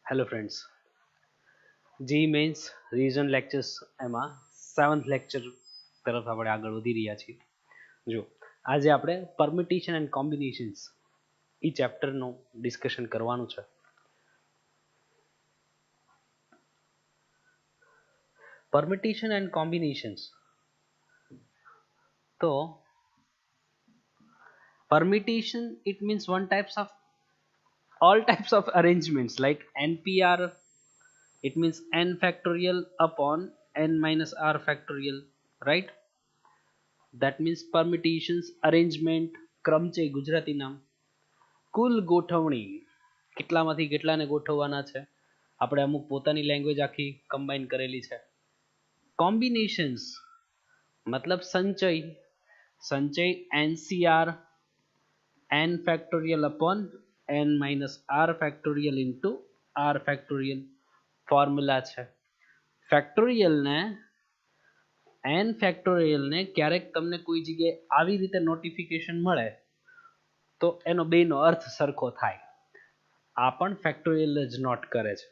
Hello friends, જી men's revision lectures એમાં 7th lecture તરફ આપણે આગળ વધી રહ્યા છીએ. જો આજે આપણે પરમ્યુટેશન એન્ડ કોમ્બિનેશન્સ એ ચેપ્ટરનું ડિસ્કશન કરવાનું છે. પરમ્યુટેશન એન્ડ કોમ્બિનેશન્સ, તો permutation it means one types of all types of arrangements like NPR. It means n factorial upon n minus r factorial, right? That means permutations, arrangement, ક્રમ છે ગુજરાતી નામ. કુલ ગોઠવણી, કેટલામાંથી કેટલાને ગોઠવવાના છે, આપણે અમુક પોતાની લેંગ્વેજ આખી કમ્બાઈન કરેલી છે. કોમ્બિનેશન્સ મતલબ સંચય, સંચય NCR n factorial upon n minus r factorial into r factorial formula છે. ફેક્ટોરિયલ ને n ફેક્ટોરિયલ ને ક્યારેક તમને કોઈ જગ્યાએ આવી રીતે નોટિફિકેશન મળે તો એનો બેનો અર્થ સરખો થાય. આ પણ ફેક્ટોરિયલ જ નોટ કરે છે.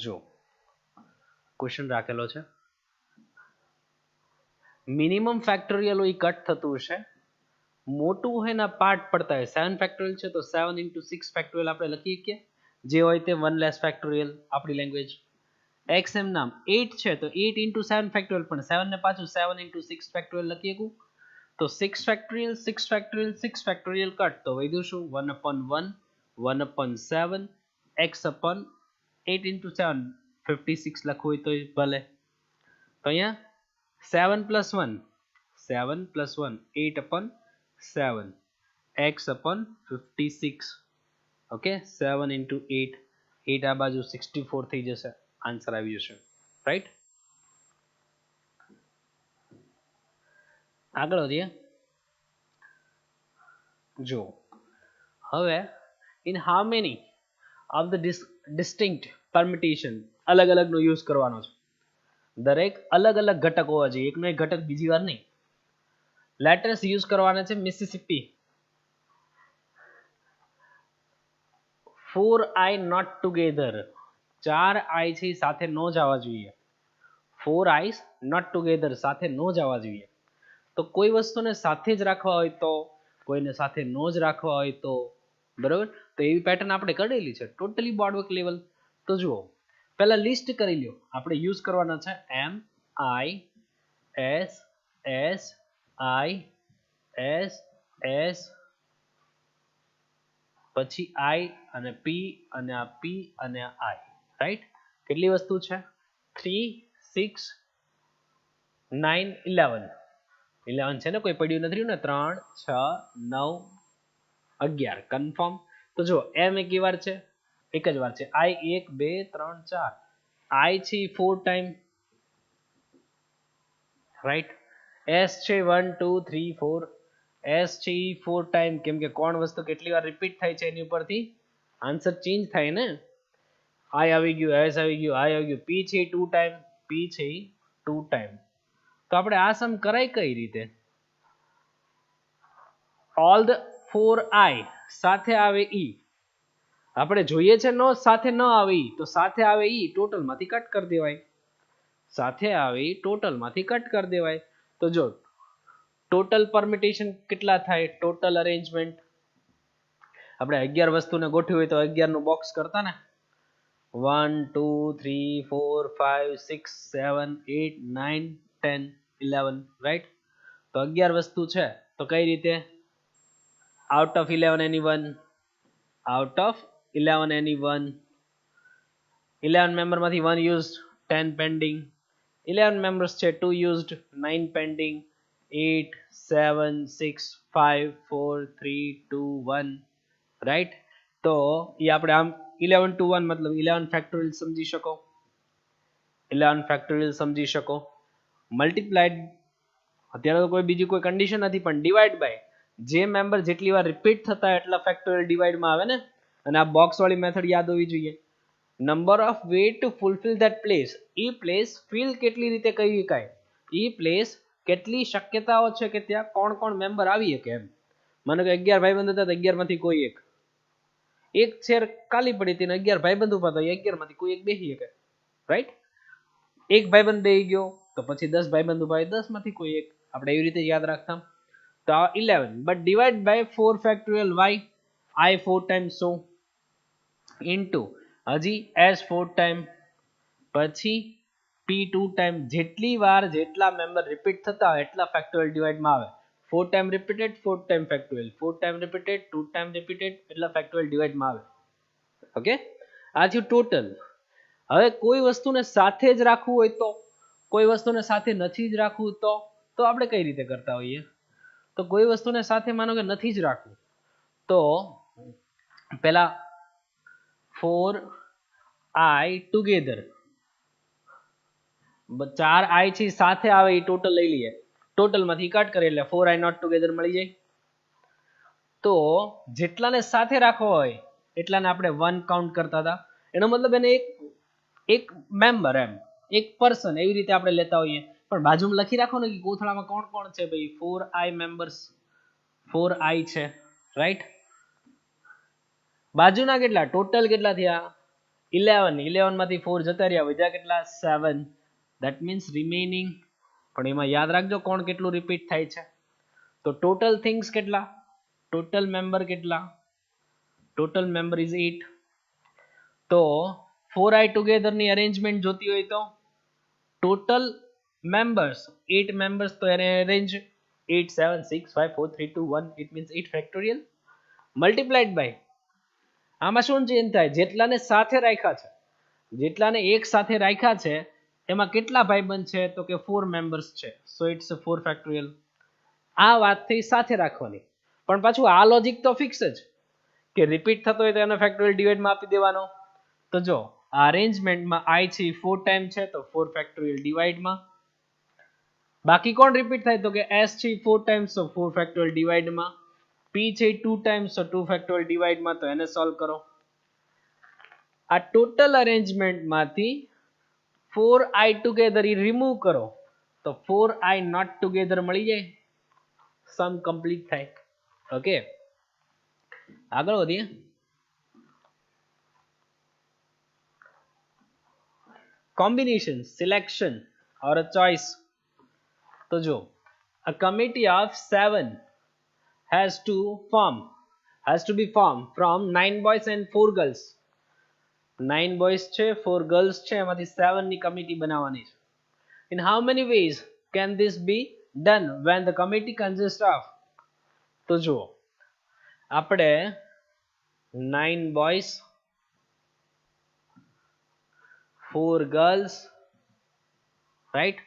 જો ક્વેશ્ચન રાખેલો છે, મિનિમમ ફેક્ટોરિયલ હોય કટ થતું હશે, મોટું હોય ના પાર્ટ પડતા હોય. 7 ફેક્ટોરિયલ છે તો 7 into 6 ફેક્ટોરિયલ આપણે લખીએ કે જે હોય તે 1 લેસ ફેક્ટોરિયલ આપણી લેંગ્વેજ. x એમ નામ 8 છે તો 8 into 7 ફેક્ટોરિયલ, પણ 7 ને પાછું 7 into 6 ફેક્ટોરિયલ લખીએ કું તો 6 ફેક્ટોરિયલ 6 ફેક્ટોરિયલ 6 ફેક્ટોરિયલ કટ તો વધ્યું શું 1 upon 1 1 upon 7 x upon 8 into 7 56 લખવું હોય તો ભલે. તો અહીંયા 7 plus 1 7 plus 1 8 upon 7 x upon 56. Okay, 7 into 8 8 આ બાજુ 64 થઈ જશે, આન્સર આવી જશે, રાઈટ. આગળ વધીએ. જો હવે in how many of the distinct permutation, અલગ અલગનો યુઝ કરવાનો છે. દરેક અલગ અલગ ઘટક હોવા જોઈએ, એકનો એક ઘટક બીજી વાર નહીં. લેટર્સ યુઝ કરવાના છે Mississippi. 4 I not together, 4 I છે સાથે નો જવા જોઈએ. 4 I's not together સાથે નો જવા જોઈએ. તો કોઈ વસ્તુને સાથે જ રાખવા હોય તો, કોઈને સાથે નો જ રાખવા હોય તો, બરોબર. તો એવી પેટર્ન આપણે કરેલી છે ટોટલી બોર્ડવર્ક લેવલ. તો જુઓ, પહેલા લિસ્ટ કરી લ્યો. આપણે યુઝ કરવાના છે M I S S I S S, પછી I અને P અને આ P અને આ I, રાઈટ. કેટલી વસ્તુ છે? 3 6 9 11 11 છે ને, કોઈ પડ્યું નથી ને. 3 6 9 11 કન્ફર્મ. તો જો M એક વાર છે, એક જ વાર છે. I 1 2 3 4, I છે 4 ટાઈમ, રાઈટ. S છે 1 2 3 4, S છે 4 ટાઈમ, કેમ કે કોણ વસ્તુ કેટલી વાર રિપીટ થાય છે એની ઉપરથી આન્સર ચેન્જ થાય ને. I આવી ગયું, S આવી ગયું, I આવી ગયું. P છે 2 ટાઈમ, P છે 2 ટાઈમ. તો આપણે આ સમ કરાય કઈ રીતે? ઓલ ધ 4I સાથે આવે E. આપણે જોઈએ છે નો સાથે ન આવે E, તો સાથે આવે E ટોટલ માંથી કટ કરી દેવાય. સાથે આવે E ટોટલ માંથી કટ કરી દેવાય. તો જો ટોટલ પરમ્યુટેશન કેટલા થાય, ટોટલ અરેન્જમેન્ટ આપણે 11 વસ્તુને ગોઠવી હોય તો 11 નું બોક્સ કરતા ને. 1 2 3 4 5 6 7 8 9 10 11, રાઈટ. તો 11 વસ્તુ છે તો કઈ રીતે? Out of 11 any 1, out of 11 any 1, 11 member માંથી 1 યુઝડ, 10 પેન્ડિંગ. 11 મેમ્બર્સ છે, 2 યુઝડ, 9 પેન્ડિંગ. 8 7 6 5 4 3 2 1, રાઈટ. તો એ આપણે આમ 11 to 1 મતલબ 11 ફેક્ટોરિયલ સમજી શકો, 11 ફેક્ટોરિયલ સમજી શકો. મલ્ટીપ્લાઇડ, અત્યારે તો કોઈ બીજી કોઈ કન્ડિશન નથી, પણ ડિવાઈડ બાય જે મેમ્બર જેટલી વાર રિપીટ થતા એટલા ફેક્ટોરિયલ ડિવાઈડમાં આવે ને. અને આ બોક્સ વાળી મેથડ યાદ હોવી જોઈએ. Number of way to fulfil that place, એ પ્લેસ ફિલ કેટલી રીતે કરી શકાય, એ પ્લેસ કેટલી શક્યતાઓ છે કે ત્યાં કોણ કોણ મેમ્બર આવી શકે એમ. માનો કે 11 ભાઈબંધ હતા તો 11 માંથી કોઈ એક ચેર ખાલી પડી હતી ને 11 ભાઈબંધ ઉભા હતા, 11 માંથી કોઈ એક બેસી શકે, રાઈટ. એક ભાઈબંધ બેસી ગયો તો પછી 10 ભાઈબંધ ઉભા હોય, 10 માંથી કોઈ એક. આપણે એવી રીતે યાદ રાખતા. તો 11 but divide by 4 factorial y I 4 times so into હજી s 4 ટાઈમ પછી p 2 ટાઈમ. જેટલી વાર જેટલા મેમ્બર રિપીટ થતા હોય એટલા ફેક્ટોરિયલ ડિવાઈડમાં આવે. 4 time repeated 4 time factorial, 4 time repeated 2 time repeated એટલા ફેક્ટોરિયલ ડિવાઈડમાં આવે. ઓકે, આ થયું ટોટલ. હવે કોઈ વસ્તુને સાથે જ રાખવું હોય તો, કોઈ વસ્તુને સાથે નથી જ રાખવું તો આપણે કઈ રીતે કરતા હોઈએ? તો કોઈ વસ્તુને સાથે માનો કે નથી જ રાખવું તો પેલા 4i ટુગેધર, 4i છે સાથે આવે એ ટોટલ લઈ લઈએ, ટોટલ માંથી કટ કરીએ એટલે 4i નોટ ટુગેધર મળી જાય. તો જેટલાને સાથે રાખવા હોય એટલાને આપણે 1 કાઉન્ટ કરતા હતા, એનો મતલબ એને એક મેમ્બર એમ, એક પર્સન એવી રીતે આપણે લેતા હોઈએ. પણ બાજુમાં લખી રાખો ને કે કોથળામાં કોણ કોણ છે ભાઈ, 4i મેમ્બર્સ, 4i છે, રાઈટ. બાજુના કેટલા ટોટલ કેટલા થયા 11, 11 માંથી 4 જતા રહ્યા, વધ્યા કેટલા 7. ધેટ મીન્સ રિમેનિંગ, પણ એમાં યાદ રાખજો કોણ કેટલું રિપીટ થાય છે. તો ટોટલ થિંગ્સ કેટલા, ટોટલ મેમ્બર કેટલા, ટોટલ મેમ્બર ઇઝ 8. તો 4i ટુગેધર ની અરેન્જમેન્ટ જોતી હોય તો ટોટલ મેમ્બર્સ 8 મેમ્બર્સ, તો એને arrange 8 7 6 5 4 3 2 1, it means 8 factorial multiplied by. આમાં શું ચેન્જ થાય, જેટલાને સાથે રાખ્યા છે, જેટલાને એક સાથે રાખ્યા છે એમાં કેટલા ભાઈબંધ છે તો કે 4 મેમ્બર્સ છે, સો ઇટ્સ 4 ફેક્ટોરિયલ. આ વાત થઈ સાથે રાખવાની. પણ પાછું આ લોજિક તો ફિક્સ જ કે રિપીટ થતો હોય તો એનો ફેક્ટોરિયલ ડિવાઇડમાં આપી દેવાનો. તો જો આ અરેન્જમેન્ટમાં i છે 4 ટાઈમ છે તો 4 ફેક્ટોરિયલ ડિવાઇડમાં. બાકી કોણ રિપીટ થાય તો કે s છે 4 ટાઈમ્સ તો 4 ફેક્ટોરિયલ ડિવાઇડમાં, p છે 2 ટાઈમ્સ તો 2 ફેક્ટોરિયલ ડિવાઇડમાં, તો એને સોલ્વ કરો. આ ટોટલ અરેન્જમેન્ટમાંથી 4i ટુગેધર ઈ રિમૂવ કરો તો 4i નોટ ટુગેધર મળી જાય, સમ કમ્પ્લીટ થાય. ઓકે, આગળ વધીએ. Combination, selection or a choice. તો જો a committee of 7 has to be formed from 9 boys and 4 girls. 9 boys છે 4 girls છે, એમાંથી 7 ની કમિટી બનાવવાની છે. In how many ways can this be done when the committee consists of? તો જો આપણે 9 boys 4 girls, રાઈટ,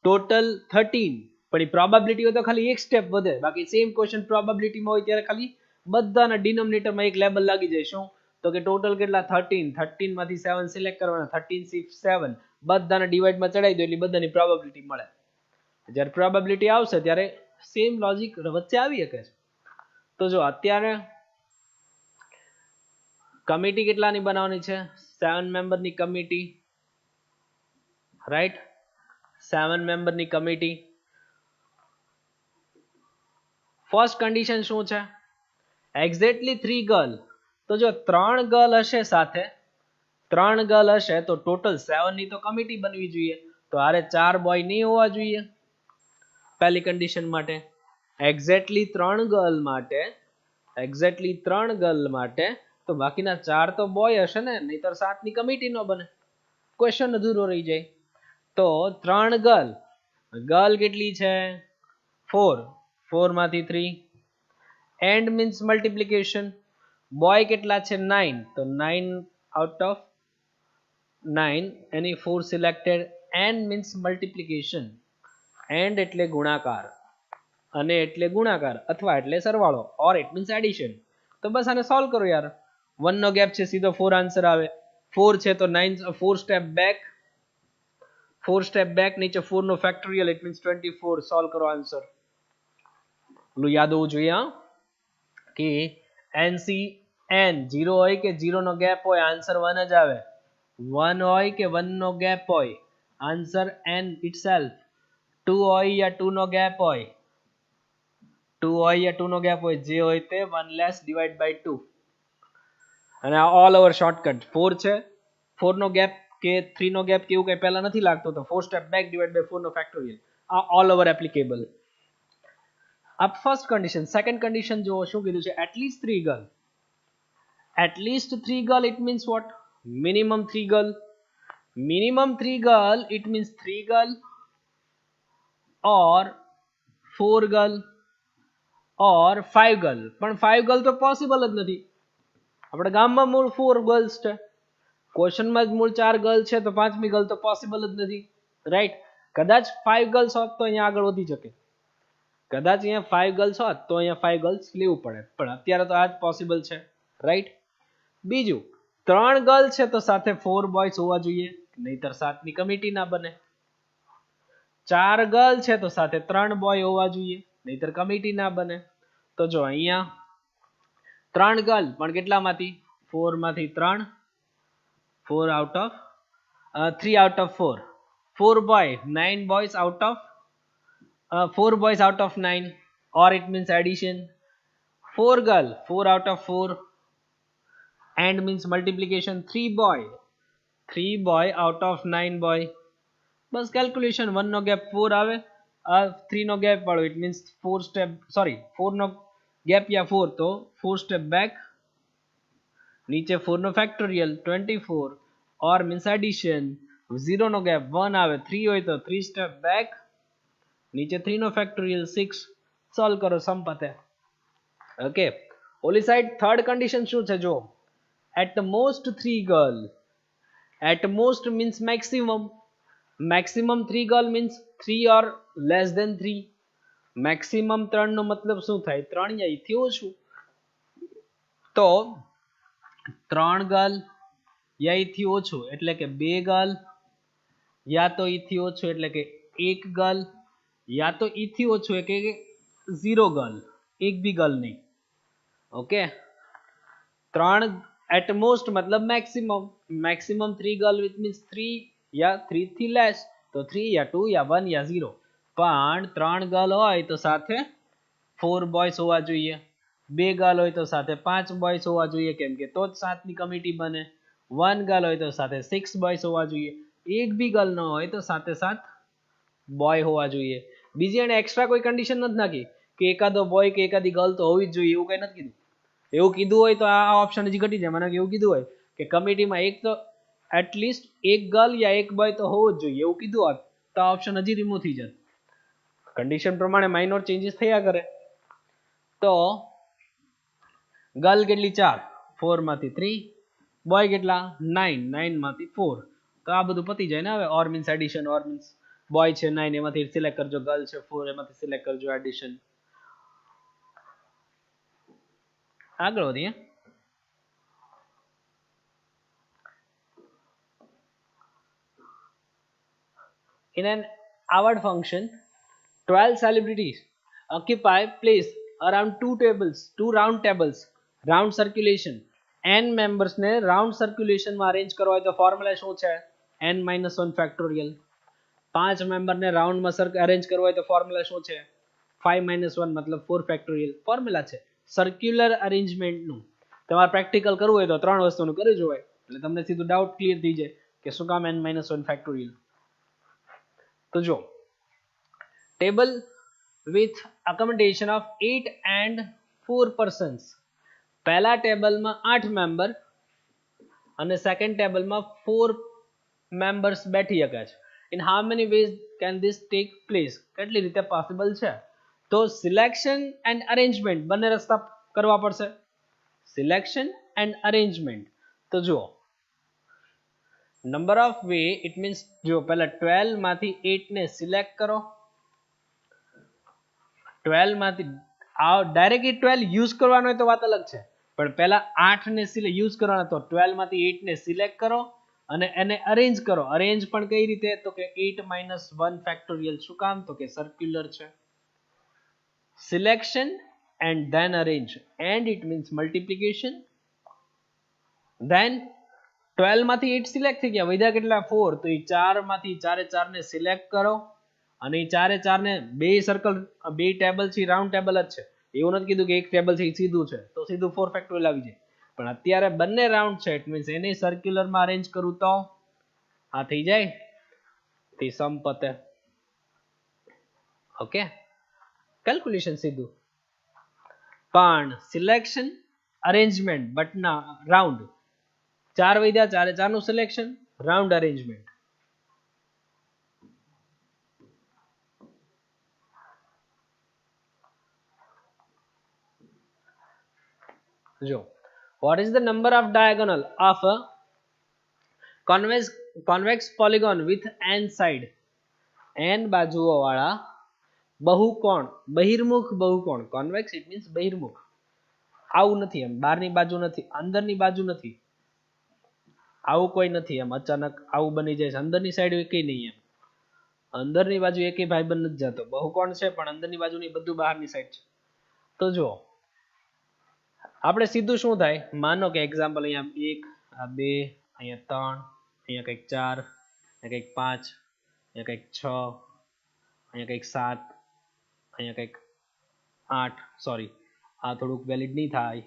ટોટલ 13. પણ એ પ્રોબેબિલિટી હોય તો ખાલી એક સ્ટેપ વધે, બાકી સેમ ક્વેશ્ચન પ્રોબેબિલિટીમાં હોય ત્યારે ખાલી બધાના ડિનોમિનેટરમાં એક લેબલ લાગી જાય. શું તો કે ટોટલ કેટલા 13, 13 માંથી 7 સિલેક્ટ કરવાના, 13 6 7 બધાના ડિવાઇડમાં ચડાવી દો એટલે બધાની પ્રોબેબિલિટી મળે. જ્યારે પ્રોબેબિલિટી આવશે ત્યારે સેમ લોજિક વચ્ચે આવી શકે છે. તો જો અત્યારે કમિટી કેટલાની બનાવવાની છે, 7 મેમ્બરની કમિટી, રાઈટ, 7 મેમ્બરની કમિટી. ફર્સ્ટ કન્ડિશન શું છે, એક્ઝેક્ટલી 3 ગર્લ. તો જો 3 ગર્લ હશે સાથે, 3 ગર્લ હશે તો ટોટલ 7 ની તો કમિટી બનવી જોઈએ, તો આરે 4 બોય નહીં હોવા જોઈએ પહેલી કન્ડિશન માટે. એક્ઝેક્ટલી 3 ગર્લ માટે, એક્ઝેક્ટલી 3 ગર્લ માટે તો બાકીના 4 તો બોય હશે ને, નહીતર 7 ની કમિટી ન બને, ક્વેશ્ચન અધૂરો રહી જાય. તો 3 ગર્લ, ગર્લ કેટલી છે 4, 4 માંથી 3, એન્ડ મીન્સ મલ્ટિપ્લિકેશન. બોય કેટલા છે 9, તો 9 out of 9 any 4 selected, and means multiplication. And એટલે ગુણાકાર, અને એટલે ગુણાકાર અથવા એટલે સરવાળો, ઓર ઇટ મીન્સ એડિશન. તો બસ આને સોલ્વ કરો યાર. 1 નો ગેપ છે, સીધો 4 આન્સર આવે. 4 છે તો 9 4 સ્ટેપ બેક, 4 સ્ટેપ બેક, નીચે 4 નો ફેક્ટોરિયલ, ઇટ મીન્સ 24. સોલ્વ કરો આન્સર. ઓલું યાદ હોવું જોઈએ કે NCN 0 હોય કે 0 નો ગેપ હોય આન્સર 1 જ આવે, 1 હોય કે 1 નો ગેપ હોય આન્સર n itself. 2 હોય યા 2 નો ગેપ હોય, 2 હોય યા 2 નો ગેપ હોય, જે હોય તે 1 લેસ ડિવાઈડ બાય 2, અને આ ઓલ ઓવર શોર્ટકટ 4 છે, 4 નો ગેપ કે 3 નો ગેપ કેવું કઈ પહેલા નથી લાગતો, તો 4 સ્ટેપ બેક ડિવાઈડ બાય 4 નો ફેક્ટોરિયલ, આ ઓલ ઓવર એપ્લિકેબલ. આ ફર્સ્ટ કન્ડિશન. સેકન્ડ કન્ડિશન જો શું કીધું છે, at least 3 girl. At least 3 girl it means what? Minimum 3 girl. Minimum 3 girl it means 3 girl or 4 girl or 5 girl. પણ 5 ગર્લ તો possible જ નથી. આપણે ગામમાં મૂળ 4 ગર્લ્સ છે, ક્વેશ્ચનમાં જ મૂળ 4 ગર્લ છે, તો પાંચમી ગર્લ તો પોસિબલ જ નથી, રાઈટ. કદાચ 5 ગર્લ્સ હોત તો અહીંયા આગળ વધી શકે, કદાચ અહીંયા 5 ગર્લ્સ હોત તો અહીંયા 5 ગર્લ્સ લેવું પડે, પણ અત્યારે તો આ જ પોસિબલ છે, રાઈટ. બીજું, 3 ગર્લ છે તો સાથે 4 બોયઝ હોવા જોઈએ, નહીતર 7ની કમિટી ના બને. 4 ગર્લ છે તો સાથે 3 બોય હોવા જોઈએ, નહીતર કમિટી ના બને. તો જો અહીંયા 3 ગર્લ પણ કેટલામાંથી? 4 માંથી 3, 4 out of 3 out of 4, 4 boy 9 boys out of 4 boys out of 9, or it means addition. 4 girl 4 out of 4, and means multiplication. 3 boy out of 9 boy. બસ કેલ્ક્યુલેશન. 1 નો ગેપ 4 આવે, 3 નો ગેપ વાળો ઇટ મીન્સ 4 સ્ટેપ, સોરી 4 નો gap યા 4, તો 4 step back, નીચે 4 નો ફેક્ટોરિયલ 24, or means addition. 0 નો ગેપ 1 આવે, 3 હોય તો 3 સ્ટેપ બેક, નીચે 3 નો ફેક્ટોરિયલ 6. સોલ્વ કરો, સમ પતે. ઓકે. ઓલી સાઈડ થર્ડ કન્ડિશન શું છે જો, at most 3 girl. At most means maximum. Maximum 3 girl means 3 or less than 3. Maximum 3 નો મતલબ શું થાય? 3 યા એથી ઓછું. તો 3 ગર્લ યા એથી ઓછું એટલે કે 2 ગર્લ, યા તો એથી ઓછું એટલે કે 1 ગર્લ, યા તો ઈથી ઓછું કે 0 ગર્લ, એક બી ગર્લ નહીં. ઓકે. 3 એટ મોસ્ટ મતલબ maximum. Maximum 3 girl which means 3 યા 3 થી લેસ, તો 3 યા 2 યા 1 યા 0. પણ 3 ગર્લ હોય તો સાથે 4 બોયઝ હોવા જોઈએ, 2 ગર્લ હોય તો સાથે 5 બોયઝ હોવા જોઈએ, કેમ કે તો જ 7ની કમિટી બને. 1 ગર્લ હોય તો સાથે 6 બોયઝ હોવા જોઈએ, એક બી ગર્લ ન હોય તો સાથે 7 બોય હોવા જોઈએ. બીજી એને એક્સ્ટ્રા કોઈ કન્ડિશન નથી નાખી કે એકાદો બોય કે એકાદી ગર્લ તો હોવી જ જોઈએ, એવું કઈ નથી કીધું. એવું કીધું હોય તો આ ઓપ્શન હજી ઘટી જાય. મને એવું કીધું હોય કે કમિટીમાં એક તો એટલીસ્ટ એક ગર્લ યા એક બોય તો હોવું જ જોઈએ, એવું કીધું હોત તો આ ઓપ્શન હજી રિમૂવ થઈ જાય. કન્ડિશન પ્રમાણે માઇનોર ચેન્જીસ થયા કરે. તો ગર્લ કેટલી? 4, 4 માંથી 3, બોય કેટલા? 9, 9 માંથી 4. તો આ બધું પતી જાય ને હવે. ઓર મીન્સ એડિશન, ઓર મીન્સ બોય છે 9 એમાંથી સિલેક્ટ કરજો, ગર્લ છે 4 એમાંથી સિલેક્ટ કરજો, એડિશન. આગળ વધીએ. In an hour function, 12 celebrities occupy place around two round tables, round circulation. n members ને round circulation માં અરેન્જ કરવા હોય તો ફોર્મ્યુલા શું છે? n-1 factorial. 5 મેમ્બર ને રાઉન્ડ માં અરેન્જ કરવા હોય તો ફોર્મ્યુલા શું છે? 5-1 મતલબ 4 ફેક્ટોરિયલ. ફોર્મ્યુલા છે સર્ક્યુલર અરેન્જમેન્ટ નું. તમારે પ્રેક્ટિકલ કરવું હોય તો 3 વસ્તુનું કરી જોવાય, એટલે તમને સીધું ડાઉટ ક્લિયર થઈ જાય કે શું કામ n-1 ફેક્ટોરિયલ. તો જો table with accommodation of 8 and 4 persons. પહેલા ટેબલમાં 8 મેમ્બર અને સેકન્ડ ટેબલમાં 4 મેમ્બર્સ બેઠી શકે છે. In how many ways can this take place? કેટલી રીતે પોસિબલ છે? તો સિલેક્શન એન્ડ અરેન્જમેન્ટ બંને રસ્તા કરવા પડશે. Selection and arrangement. તો જુઓ number of way it means જો પહેલા 12 માંથી 8 ને સિલેક્ટ કરો. 12 માંથી ડાયરેક્ટલી 12 યુઝ કરવાનો હોય તો વાત અલગ છે, પણ પહેલા 8 ને યુઝ કરવાનો, તો 12 માંથી 8 ને સિલેક્ટ કરો અને એને અરેન્જ કરો. અરેન્જ પણ કઈ રીતે? તો કે 8-1 ફેક્ટોરિયલ. શું કામ? તો કે સર્ક્યુલર છે. Selection and then arrange, and it means multiplication. Then 12 માંથી 8 સિલેક્ટ થઈ ગયા, વધ્યા કેટલા? 4. તો એ 4 માંથી 4 ને સિલેક્ટ કરો અને એ ચારે ચાર ને બે સર્કલ બે ટેબલ છે રાઉન્ડ ટેબલ જ છે, એવું નથી કીધું કે એક ટેબલ છે એ સીધું છે તો સીધું 4 ફેક્ટોરિયલ આવી જાય, પણ અત્યારે બંને રાઉન્ડ છે ઇટ મીન્સ એને સર્ક્યુલરમાં અરેન્જ કરું તો આ થઈ જાય તે સમ પતે. ઓકે કેલ્ક્યુલેશન સીધું. પણ સિલેક્શન અરેન્જમેન્ટ બટ ના રાઉન્ડ, ચાર વધ્યા ચારે ચારનું સિલેક્શન રાઉન્ડ અરેન્જમેન્ટ. જો what is the number of diagonal of a convex polygon with n side, n બાજુઓ વાળા બહુકોણ બહિર્મુખ બહુકોણ, convex it means બહિર્મુખ, આવું નથી એમ બહારની બાજુ નથી અંદરની બાજુ નથી, આવું કોઈ નથી એમ અચાનક આવું બની જાય છે અંદરની સાઈડ એકેય નહીં એમ, અંદરની બાજુ એકેય ભાઈબંધ નથી જતો, બહુકોણ છે પણ અંદરની બાજુ નહીં બધું બહારની સાઈડ છે. તો જો આપણે સીધું શું થાય, માનો કે એક્ઝામ્પલ અહીંયા 1 આ 2 અહીંયા 3 અહીંયા કંઈક 4 અહીંયા કંઈક 5 અહીંયા કંઈક 6 અહીંયા કંઈક 7 અહીંયા કંઈક 8, સોરી આ થોડુંક વેલિડ નહીં થાય,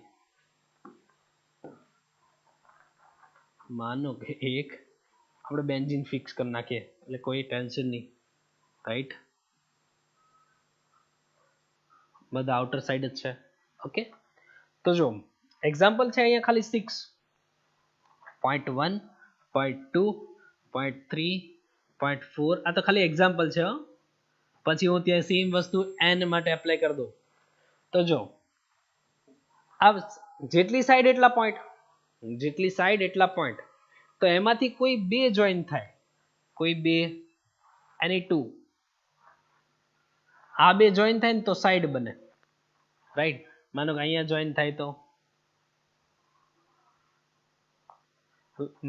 માનો કે એક આપણે બેન્ઝીન ફિક્સ કરી નાખીએ એટલે કોઈ ટેન્શન નહીં, રાઈટ, બધા આઉટર સાઈડ જ છે. ઓકે તો જો એક્ઝામ્પલ છે અહીંયા ખાલી 6, 0.1 0.2 0.3 0.4 આ તો ખાલી એક્ઝામ્પલ છે, પછી હું ત્યાં સેમ વસ્તુ n માટે એપ્લાય કરી દઉં તો જો આ જેટલી સાઈડ એટલા પોઈન્ટ, જેટલી સાઈડ એટલા પોઈન્ટ, તો એમાંથી કોઈ બે જોઈન થાય, કોઈ બે એની 2, આ બે જોઈન થાય ને તો સાઈડ બને, રાઈટ, માનો કે અહીંયા જોઈન થાય તો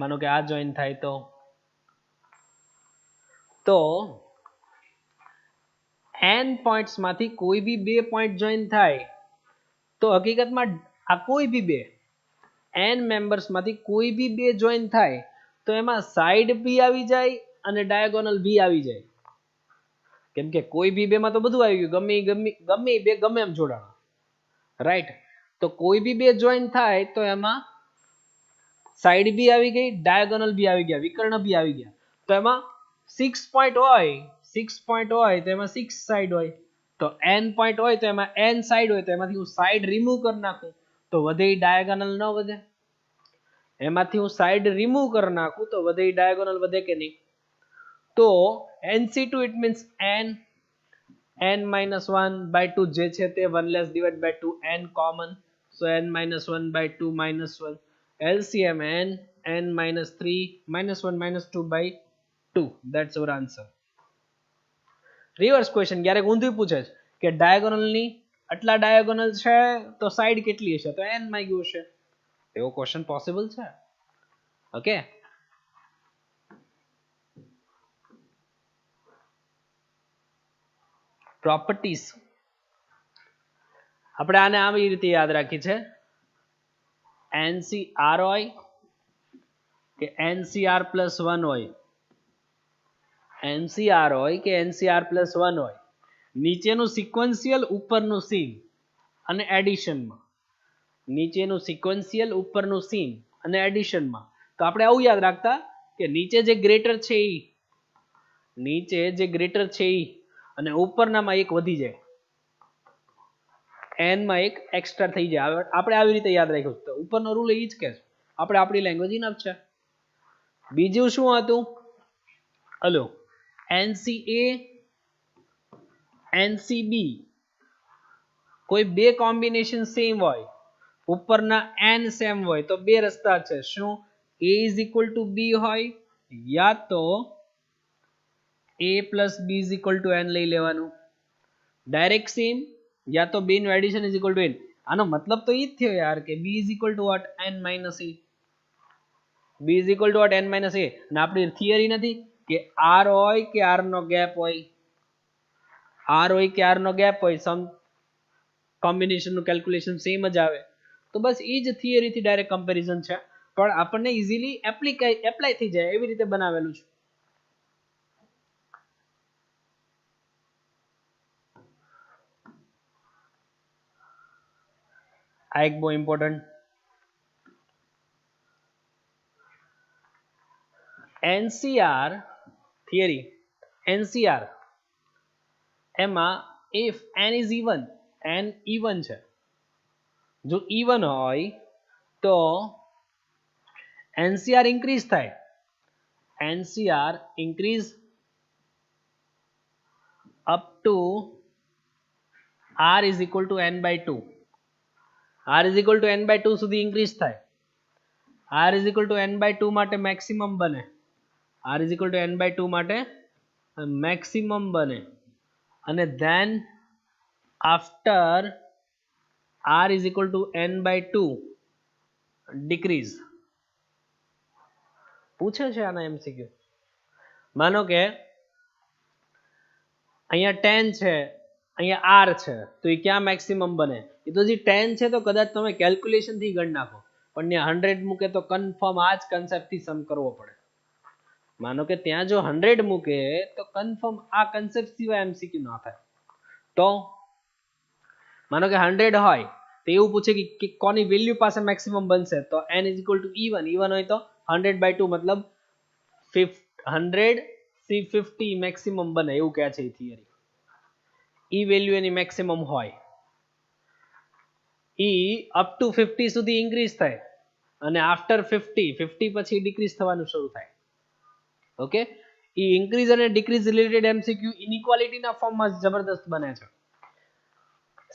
માનો કે આ જોઈન થાય તો n પોઈન્ટ્સ માંથી કોઈ બી બે પોઈન્ટ જોઈન થાય તો હકીકતમાં આ કોઈ બી બે n મેમ્બર્સ માંથી કોઈ બી બે જોઈન થાય તો એમાં સાઈડ બી આવી જાય અને ડાયાગોનલ બી આવી જાય, કેમ કે કોઈ બી બે માં તો બધું આવી ગયું, ગમે બે ગમે એમ જોડાણ, રાઈટ, તો કોઈ બી બે જોઈન થાય તો એમાં સાઈડ બી આવી ગઈ ડાયાગોનલ બી આવી ગયા વિકર્ણ બી આવી ગયા, તો એમાં 6 પોઈન્ટ હોય, 6 પોઈન્ટ હોય તો એમાં 6 સાઈડ હોય, તો n પોઈન્ટ હોય તો એમાં n સાઈડ હોય, તો એમાંથી હું સાઈડ રિમૂવ કરી નાખું તો વધે ડાયાગોનલ ન વધે, એમાંથી હું સાઈડ રિમૂવ કરી નાખું તો વધે ડાયાગોનલ વધે કે નહીં, તો nc2 it means n-1/2 જે છે તે 1 less divided by 2 n common, so n-1/2 -1 LCM n-3 -1 -2/2, that's our answer. Reverse question ક્યારેક ઊંધું પૂછે છે કે ડાયાગોનલ ની આટલા ડાયાગોનલ છે તો સાઈડ કેટલી હશે, તો n માં ગયું છે, એવો ક્વેશ્ચન પોસિબલ છે. ઓકે પ્રોપર્ટીઝ આપણે આને આવી રીતે યાદ રાખી છે, NCR હોય કે NCR+1 હોય, NCR હોય કે NCR+1 હોય, નીચેનું સિક્વન્શિયલ ઉપરનું સીમ અને એડિશનમાં, નીચેનું સિક્વન્શિયલ ઉપરનું સીમ અને એડિશનમાં, તો આપણે આવું યાદ રાખતા કે નીચે જે ગ્રેટર છે એ, નીચે જે ગ્રેટર છે એ અને ઉપરનામાં એક વધી જાય, n માં એક એક્સ્ટ્રા થઈ જાય, આપણે આવી રીતે યાદ રાખ્યું, તો ઉપરનો રૂલ એ જ કે આપણે આપણી લેંગ્વેજ ઇનફ છે. બીજું શું હતું, હલો NCA NCB કોઈ બે કોમ્બિનેશન સેમ હોય, ઉપરના n સેમ હોય તો બે રસ્તા છે, શું a = b હોય યા તો a + b = n લઈ લેવાનું, ડાયરેક્ટ સેમ યા તો બે નું એડિશન n, આનો મતલબ તો એ જ થયો યાર કે b = what n - a, b = what n - a, અને આપણી થિયરી નથી કે r હોય કે r નો ગેપ હોય, r હોય કે r નો ગેપ હોય સમ કોમ્બિનેશન નું કેલ્ક્યુલેશન સેમ જ આવે, તો બસ એ જ થિયરી થી ડાયરેક્ટ કમ્પેરિઝન છે, પણ આપણને ઈઝીલી એપ્લાય થઈ જાય એવી રીતે બનાવેલું છે. આ એક બહુ ઇમ્પોર્ટન્ટ NCR થિયરી, NCR એમાં if n is even, n even છે, જો even હોય તો NCR ઇન્ક્રીઝ થાય, NCR increase up to R is equal to n by 2, R is equal to n by 2 સુધી ઇન્ક્રીઝ થાય, R is equal to n by 2 માટે maximum બને, R is equal to n by 2 માટે maximum બને, અને then after R is equal to n by 2 decrease. પૂછે છે આના MCQ. માનો કે અહીંયા 10 છે, અહીંયા R છે, તો એ ક્યાં મેક્સિમમ બને? એ તો જે 10 છે તો કદાચ તમે કેલ્ક્યુલેશન થી ગણ નાખો, પણ ત્યાં 100 મૂકે તો કન્ફર્મ આ જ કન્સેપ્ટ થી સમ કરવો પડે. માનો કે ત્યાં જો 100 મૂકે તો કન્ફર્મ આ કન્સેપ્ટ સિવાય MCQ ના થાય. તો માનો કે 100 હોય તો એવું પૂછે કે કોની વેલ્યુ પાસે મેક્સિમમ બનશે, તો n is equal to even, even હોય તો 100 by 2 મતલબ 100 C50 મેક્સિમમ બને એવું કહે છે થિયરી. ઈ વેલ્યુ એની મેક્સિમમ હોય, ઈ અપ ટુ 50 સુધી ઇન્ક્રીઝ થાય અને આફ્ટર 50 પછી ડિક્રીઝ થવાનું શરૂ થાય. ઓકે, ઈ ઇન્ક્રીઝ અને ડિક્રીઝ રિલેટેડ MCQ ઇનઇક્વાલિટીના ફોર્મમાં જબરદસ્ત બને છે.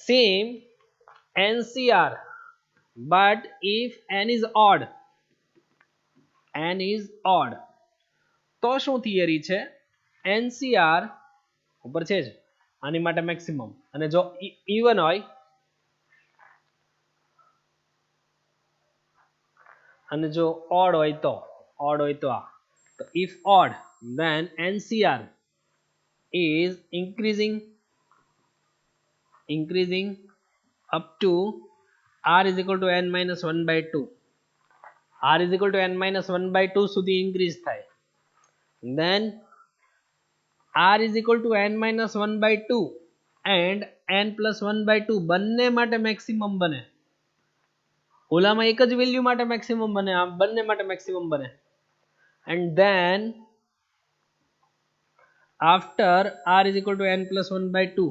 Same NCR, but if n is odd, n is odd, તો શું થિયરી છે? NCR ઉપર છે જ આની માટે મેક્સિમમ, અને જો ઇવન હોય અને જો ઓડ હોય તો આ, તો if odd then NCR is increasing up to R is equal to n minus 1 by 2, R is equal to n minus 1 by 2 સુધી ઇન્ક્રીઝ થાય, then R is equal to n minus 1 by 2 and n plus 1 by 2 બંને માટે maximum બને. ઓલામાં એક જ value માટે maximum બને, આ બંને માટે મેક્સિમમ બને. and then after R is equal to n plus 1 by 2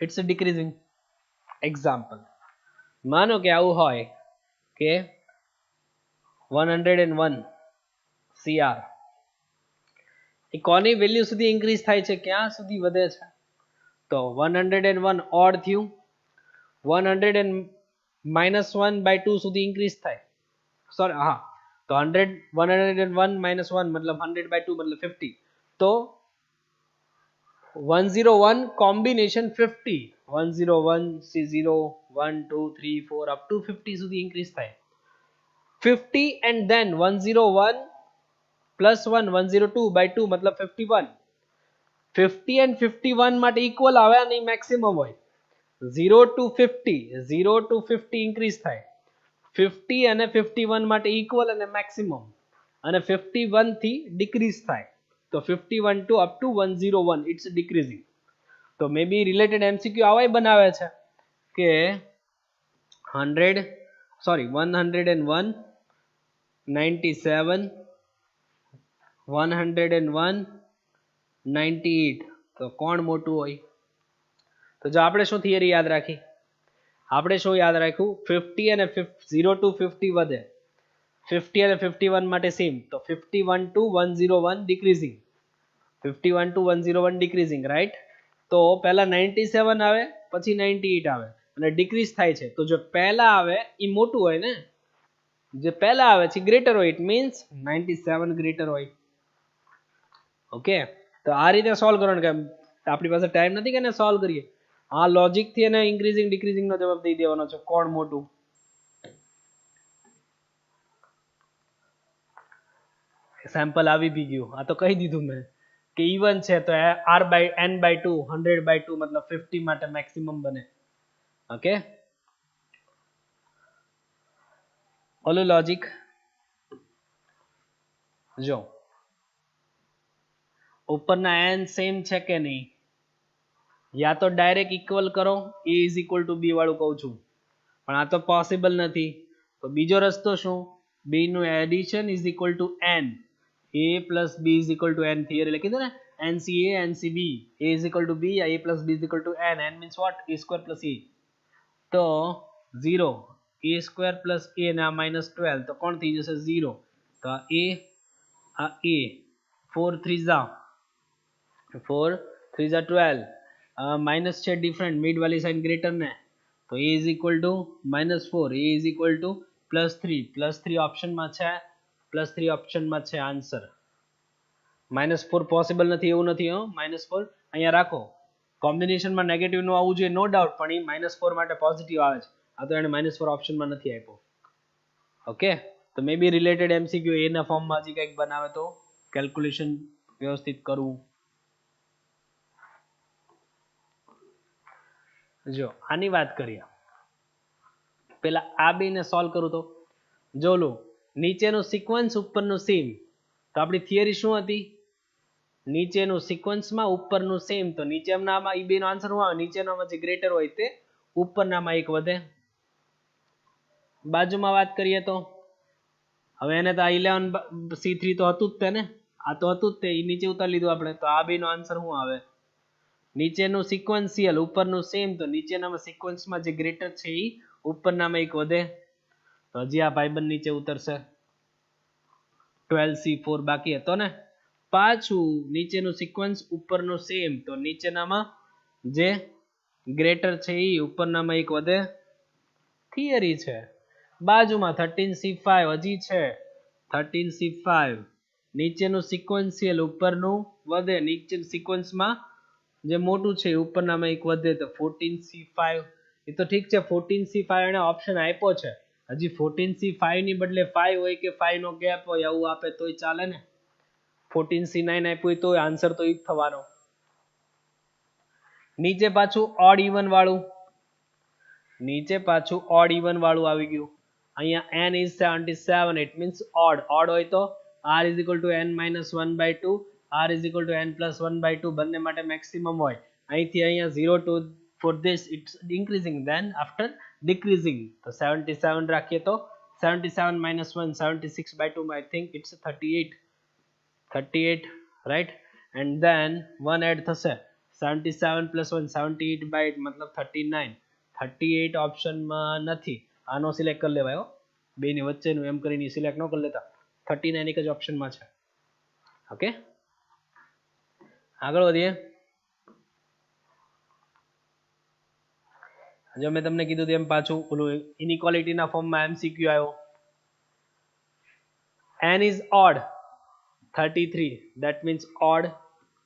it's decreasing. example, માનો કે આવું હોય કે 101 CR એ કોની વેલ્યુ સુધી ઇન્ક્રીઝ થાય છે, ક્યાં સુધી વધે છે? તો 101 ઓડ થયું, 100 and minus 1 by 2 સુધી ઇન્ક્રીઝ થાય, સોરી હા, તો 101 minus 1 મતલબ 100 by 2 મતલબ 50, તો 101 કોમ્બિનેશન 50, 101 C0 1 2 3 4 up to 50 સુધી ઇન્ક્રીઝ થાય, 50 and then 101 plus 1 102 by 2 મતલબ 51, 50 and 51 માટે ઇક્વલ આવે અને મેક્સિમમ હોય. 0 to 50 ઇન્ક્રીઝ થાય, 50 અને 51 માટે ઇક્વલ અને મેક્સિમમ, અને 51 થી ડિક્રીઝ થાય, તો 51 to up to 101 it's decreasing. તો મે બી રિલેટેડ MCQ આવાય બનાવે છે કે 101 97 101 98, તો કોણ મોટું હોય? તો જો આપણે શું થિયરી યાદ રાખી, આપણે શું યાદ રાખ્યું? 50 અને 0 to 50 વધે, 50 અને 51 માટે સેમ, તો 51 to 101 decreasing, 51 to 101 decreasing, right? તો પહેલા 97 આવે પછી 98 આવે અને ડિક્રીઝ થાય છે, તો જો પહેલા આવે એ મોટું હોય ને, જે પહેલા આવે છે ગ્રેટર હોય, ઇટ મીન્સ 97 ગ્રેટર હોય. ઓકે, તો આ રીતે સોલ્વ કરવાનું, કે આપણી પાસે ટાઈમ નથી કે એને સોલ્વ કરીએ, આ લોજિક થી એને ઇન્ક્રીઝિંગ ડિક્રીઝિંગ નો જવાબ દઈ દેવાનો છે, કોણ મોટું. સેમ્પલ આવી બી ગયું, આ તો કહી દીધું મેં કે ઇવન છે તો r by n by 2 100 by 2 મતલબ 50 માટે મેક્સિમમ બને. ઓકે, ઓલું લોજિક જો ઉપરના n સેમ છે કે નહીં, યા તો ડાયરેક્ટ ઇક્વલ કરો, a ઇઝ ઇક્વલ ટુ બી વાળું કહું છું, પણ આ તો પોસિબલ નથી. તો બીજો રસ્તો શું, b નું addition is equal two n, a plus b is equal two n, theory લખી દો ને, nca ncb, a is equal two b, a plus b is equal two n, n means what, a square plus a. તો 0, a square plus a ને આ -12, તો કોણ થઈ જશે 0. તો આ a 4 3 જા 12, માઇનસ છે ડિફરન્ટ, મિડ વાળી સાઇન ગ્રેટર ને, તો a is equal two -4, a is equal two +3 ઓપ્શનમાં છે, +3 ઓપ્શનમાં છે આન્સર. -4 પોસિબલ નથી એવું નથી હો, -4 અહીંયા રાખો, કોમ્બિનેશનમાં નેગેટિવ નું આવવું જોઈએ નો ડાઉટ, પણ એ -4 માટે પોઝિટિવ આવે છે, આ તો એને -4 ઓપ્શનમાં નથી આપ્યો. ઓકે, તો મે બી રિલેટેડ એમસીક્યુ એ ના ફોર્મમાં હજી કંઈક બનાવે તો કેલ્ક્યુલેશન વ્યવસ્થિત કરવું. જો આની વાત કરીએ, પેલા આ બે ને સોલ્વ કરું તો જો લો, નીચેનું સિક્વન્સ ઉપરનું સેમ, તો આપણી થિયરી શું હતી, નીચેનું સિક્વન્સમાં ઉપરનું સેમ, તો નીચેનામાં ઈ બે નો આન્સર શું આવે, નીચેનામાં જે ગ્રેટર હોય તે ઉપરનામાં એક વધે. બાજુમાં વાત કરીએ તો હવે એને તો 11c3 તો હતું જ તે ને, આ તો હતું જ તે, એ નીચે ઉતારી લીધું આપણે, તો આ બે નો આન્સર શું આવે, નીચેનું સિક્વન્શિયલ ઉપરનું સેમ, તો નીચેનામાં સિક્વન્સમાં જે ગ્રેટર છે એ ઉપરનામાં એક વધે, તો હજી આ ભાઈબંધ નીચે ઉતરશે, 12c4 બાકી હતો ને. પાછું નીચેનું સિક્વન્સ ઉપરનું સેમ, તો નીચેનામાં જે ગ્રેટર છે એ ઉપરનામાં એક વધે, થિયરી છે. બાજુમાં 13c5 હજી છે, 13c5 નીચેનું સિક્વન્શિયલ ઉપરનું વધે, નીચેનું સિક્વન્સમાં જે મોટું છે ઉપરનામાં એક વધે, તો 14c5. એ તો ઠીક છે, 14c5 એને ઓપ્શન આપ્યો છે, હજી 14c5 ની બદલે 5 હોય કે 5 નો ગેપ હોય આવું આપે તોય ચાલે ને, 14c9 આપ્યું હોય તો આન્સર તો ઈ જ થવાનો. નીચે પાછું ઓડ ઇવન વાળું, નીચે પાછું ઓડ ઇવન વાળું આવી ગયું. અહીંયા n is 77, it means odd હોય તો r is equal to n minus 1/2, r is equal to n plus 1/2 બંને માટે મેક્સિમમ હોય. અહીંથી અહીંયા 0 to for this it's increasing, then after decreasing, તો 77 રાખીએ તો 77 minus 1 76/2, I think it's 38 right, and then 1 add થશે, 77 plus 1 78/8 મતલબ 39. 38 ઓપ્શનમાં નથી, આનો સિલેક્ટ કરી લેવાય, બે ની વચ્ચેનું એમ કરીને સિલેક્ટ ન કરી લેતા, 39 એક જ ઓપ્શનમાં છે. ઓકે, આગળ વધીએ. જો મેં તમને કીધું તેમ પાછું ઓલું ઇનઇક્વાલિટીના ફોર્મમાં એમસીક્યુ આવ્યો, n is odd 33, that means odd,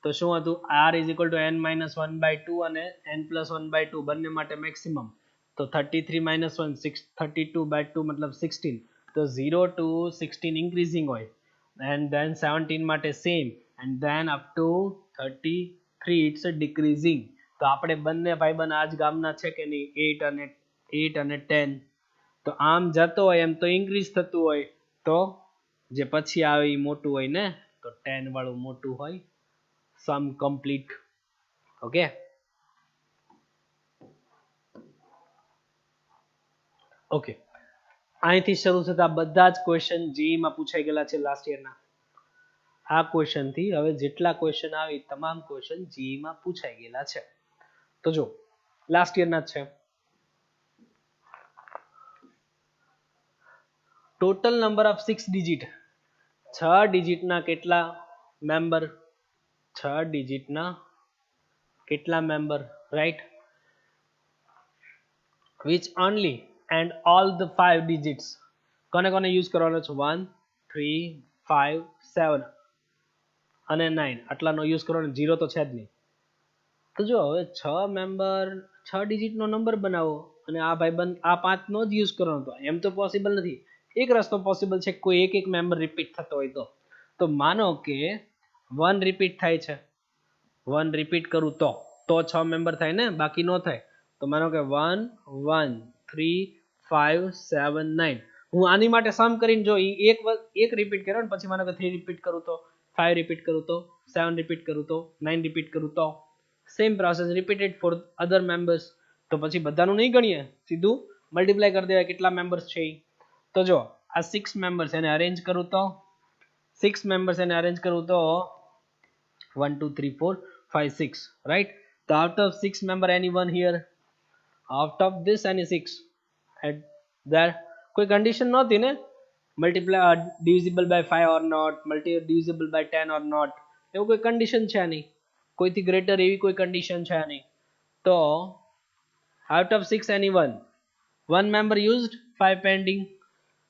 તો શું હતું, r is equal to n minus 1/2 અને n plus 1/2 બંને માટે મેક્સિમમ, તો 33 minus 1 32/2 મતલબ 16, તો 0 to 16 ઇન્ક્રીઝિંગ હોય, and then 17 માટે same, and then up to 33 it's a decreasing. તો આપણે બંને ભાઈબંધ આજ ગામના છે કે નહીં, 8 અને 10, તો આમ જતો હોય એમ તો ઇન્ક્રીઝ થતું હોય, તો જે પછી આવે એ મોટું હોય ને, તો 10 વાળું મોટું હોય. સમ કમ્પ્લીટ. ઓકે, ઓકે, અહીંથી શરૂ થતા બધા જ ક્વેશ્ચન જીઈમાં પૂછાઈ ગયેલા છે લાસ્ટ યરના. આ ક્વેશ્ચન થી હવે જેટલા ક્વેશ્ચન આવે તમામ ક્વેશ્ચન જીઈમાં પૂછાઈ ગયેલા છે. તો જો લાસ્ટ યરના જ છે. ટોટલ નંબર ઓફ 6 ડિજિટ, 6 ડિજિટના કેટલા મેમ્બર, 6 ડિજિટના કેટલા member, right, which only and all the 5 digits, કોને કોને યુઝ કરવાનો છે, 1 3 5 7 અને 9, આટલાનો યુઝ કરવાનો, 0 તો છે જ નહીં. તો જો હવે 6 મેમ્બર 6 ડિજિટનો નંબર બનાવો અને આ ભાઈબંધ આ 5 નો જ યુઝ કરવાનો, તો એમ તો પોસિબલ નથી. એક રસ્તો પોસિબલ છે, કોઈ એક મેમ્બર રિપીટ થતો હોય તો માનો કે 1 રિપીટ થાય છે, 1 રિપીટ કરું તો 6 મેમ્બર થાય ને, બાકી નો થાય. તો માનો કે 1 1 3 5 7 9, હું આની માટે સમ કરીને જો એક રિપીટ કર્યો ને પછી માનો કે 3 રિપીટ કરું તો, 5 રિપીટ કરું તો, 7 રિપીટ કરું તો, 9 રિપીટ કરું તો, same process repeated four other members. તો પછી બધાનું નહીં ગણીએ, સીધું મલ્ટીપ્લાય કરી દેવાય કેટલા મેમ્બર્સ છે. તો જો આ 6 મેમ્બર્સ એને અરેન્જ કરું તો 6 મેમ્બર્સ એને અરેન્જ કરું તો 1 2 3 4 5 6, right? So out of 6 member anyone here, out of this any 6 at there કોઈ કન્ડિશન નહોતી ને, multiply divisible by 5 or not, divisible by 10 or not, એવું કોઈ કન્ડિશન છે નહીં, કોઈથી ગ્રેટર એવી કોઈ કન્ડિશન છે નહીં. તો out of 6 anyone, one member used, 5 pending.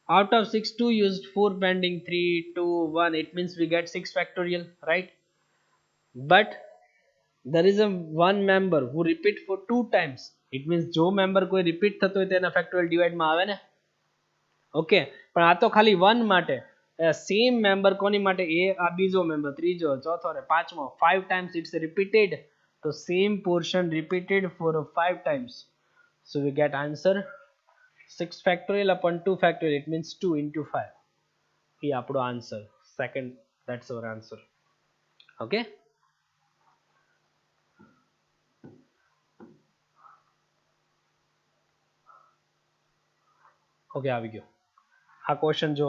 Out of 6 2 used, 4 pending, 3 2 1, it means we get 6 factorial, right? But there is a one member who repeat for 2 times, it means જો member કોઈ repeat થતો હોય તેના factorial divide માં આવે ને. Okay, પણ આ તો ખાલી 1 માટે. સેમ મેમ્બર કોની માટે, એ આ બીજો મેમ્બર, ત્રીજો, ચોથો ને પાંચમો, 5 times it's repeated, તો same portion repeated for 5 times, so we get answer 6 factorial upon 2 factorial, it means 2 into 5. એ આપણો answer second, that's our answer. Okay, okay આવી ગયો આ ક્વેશ્ચન. જો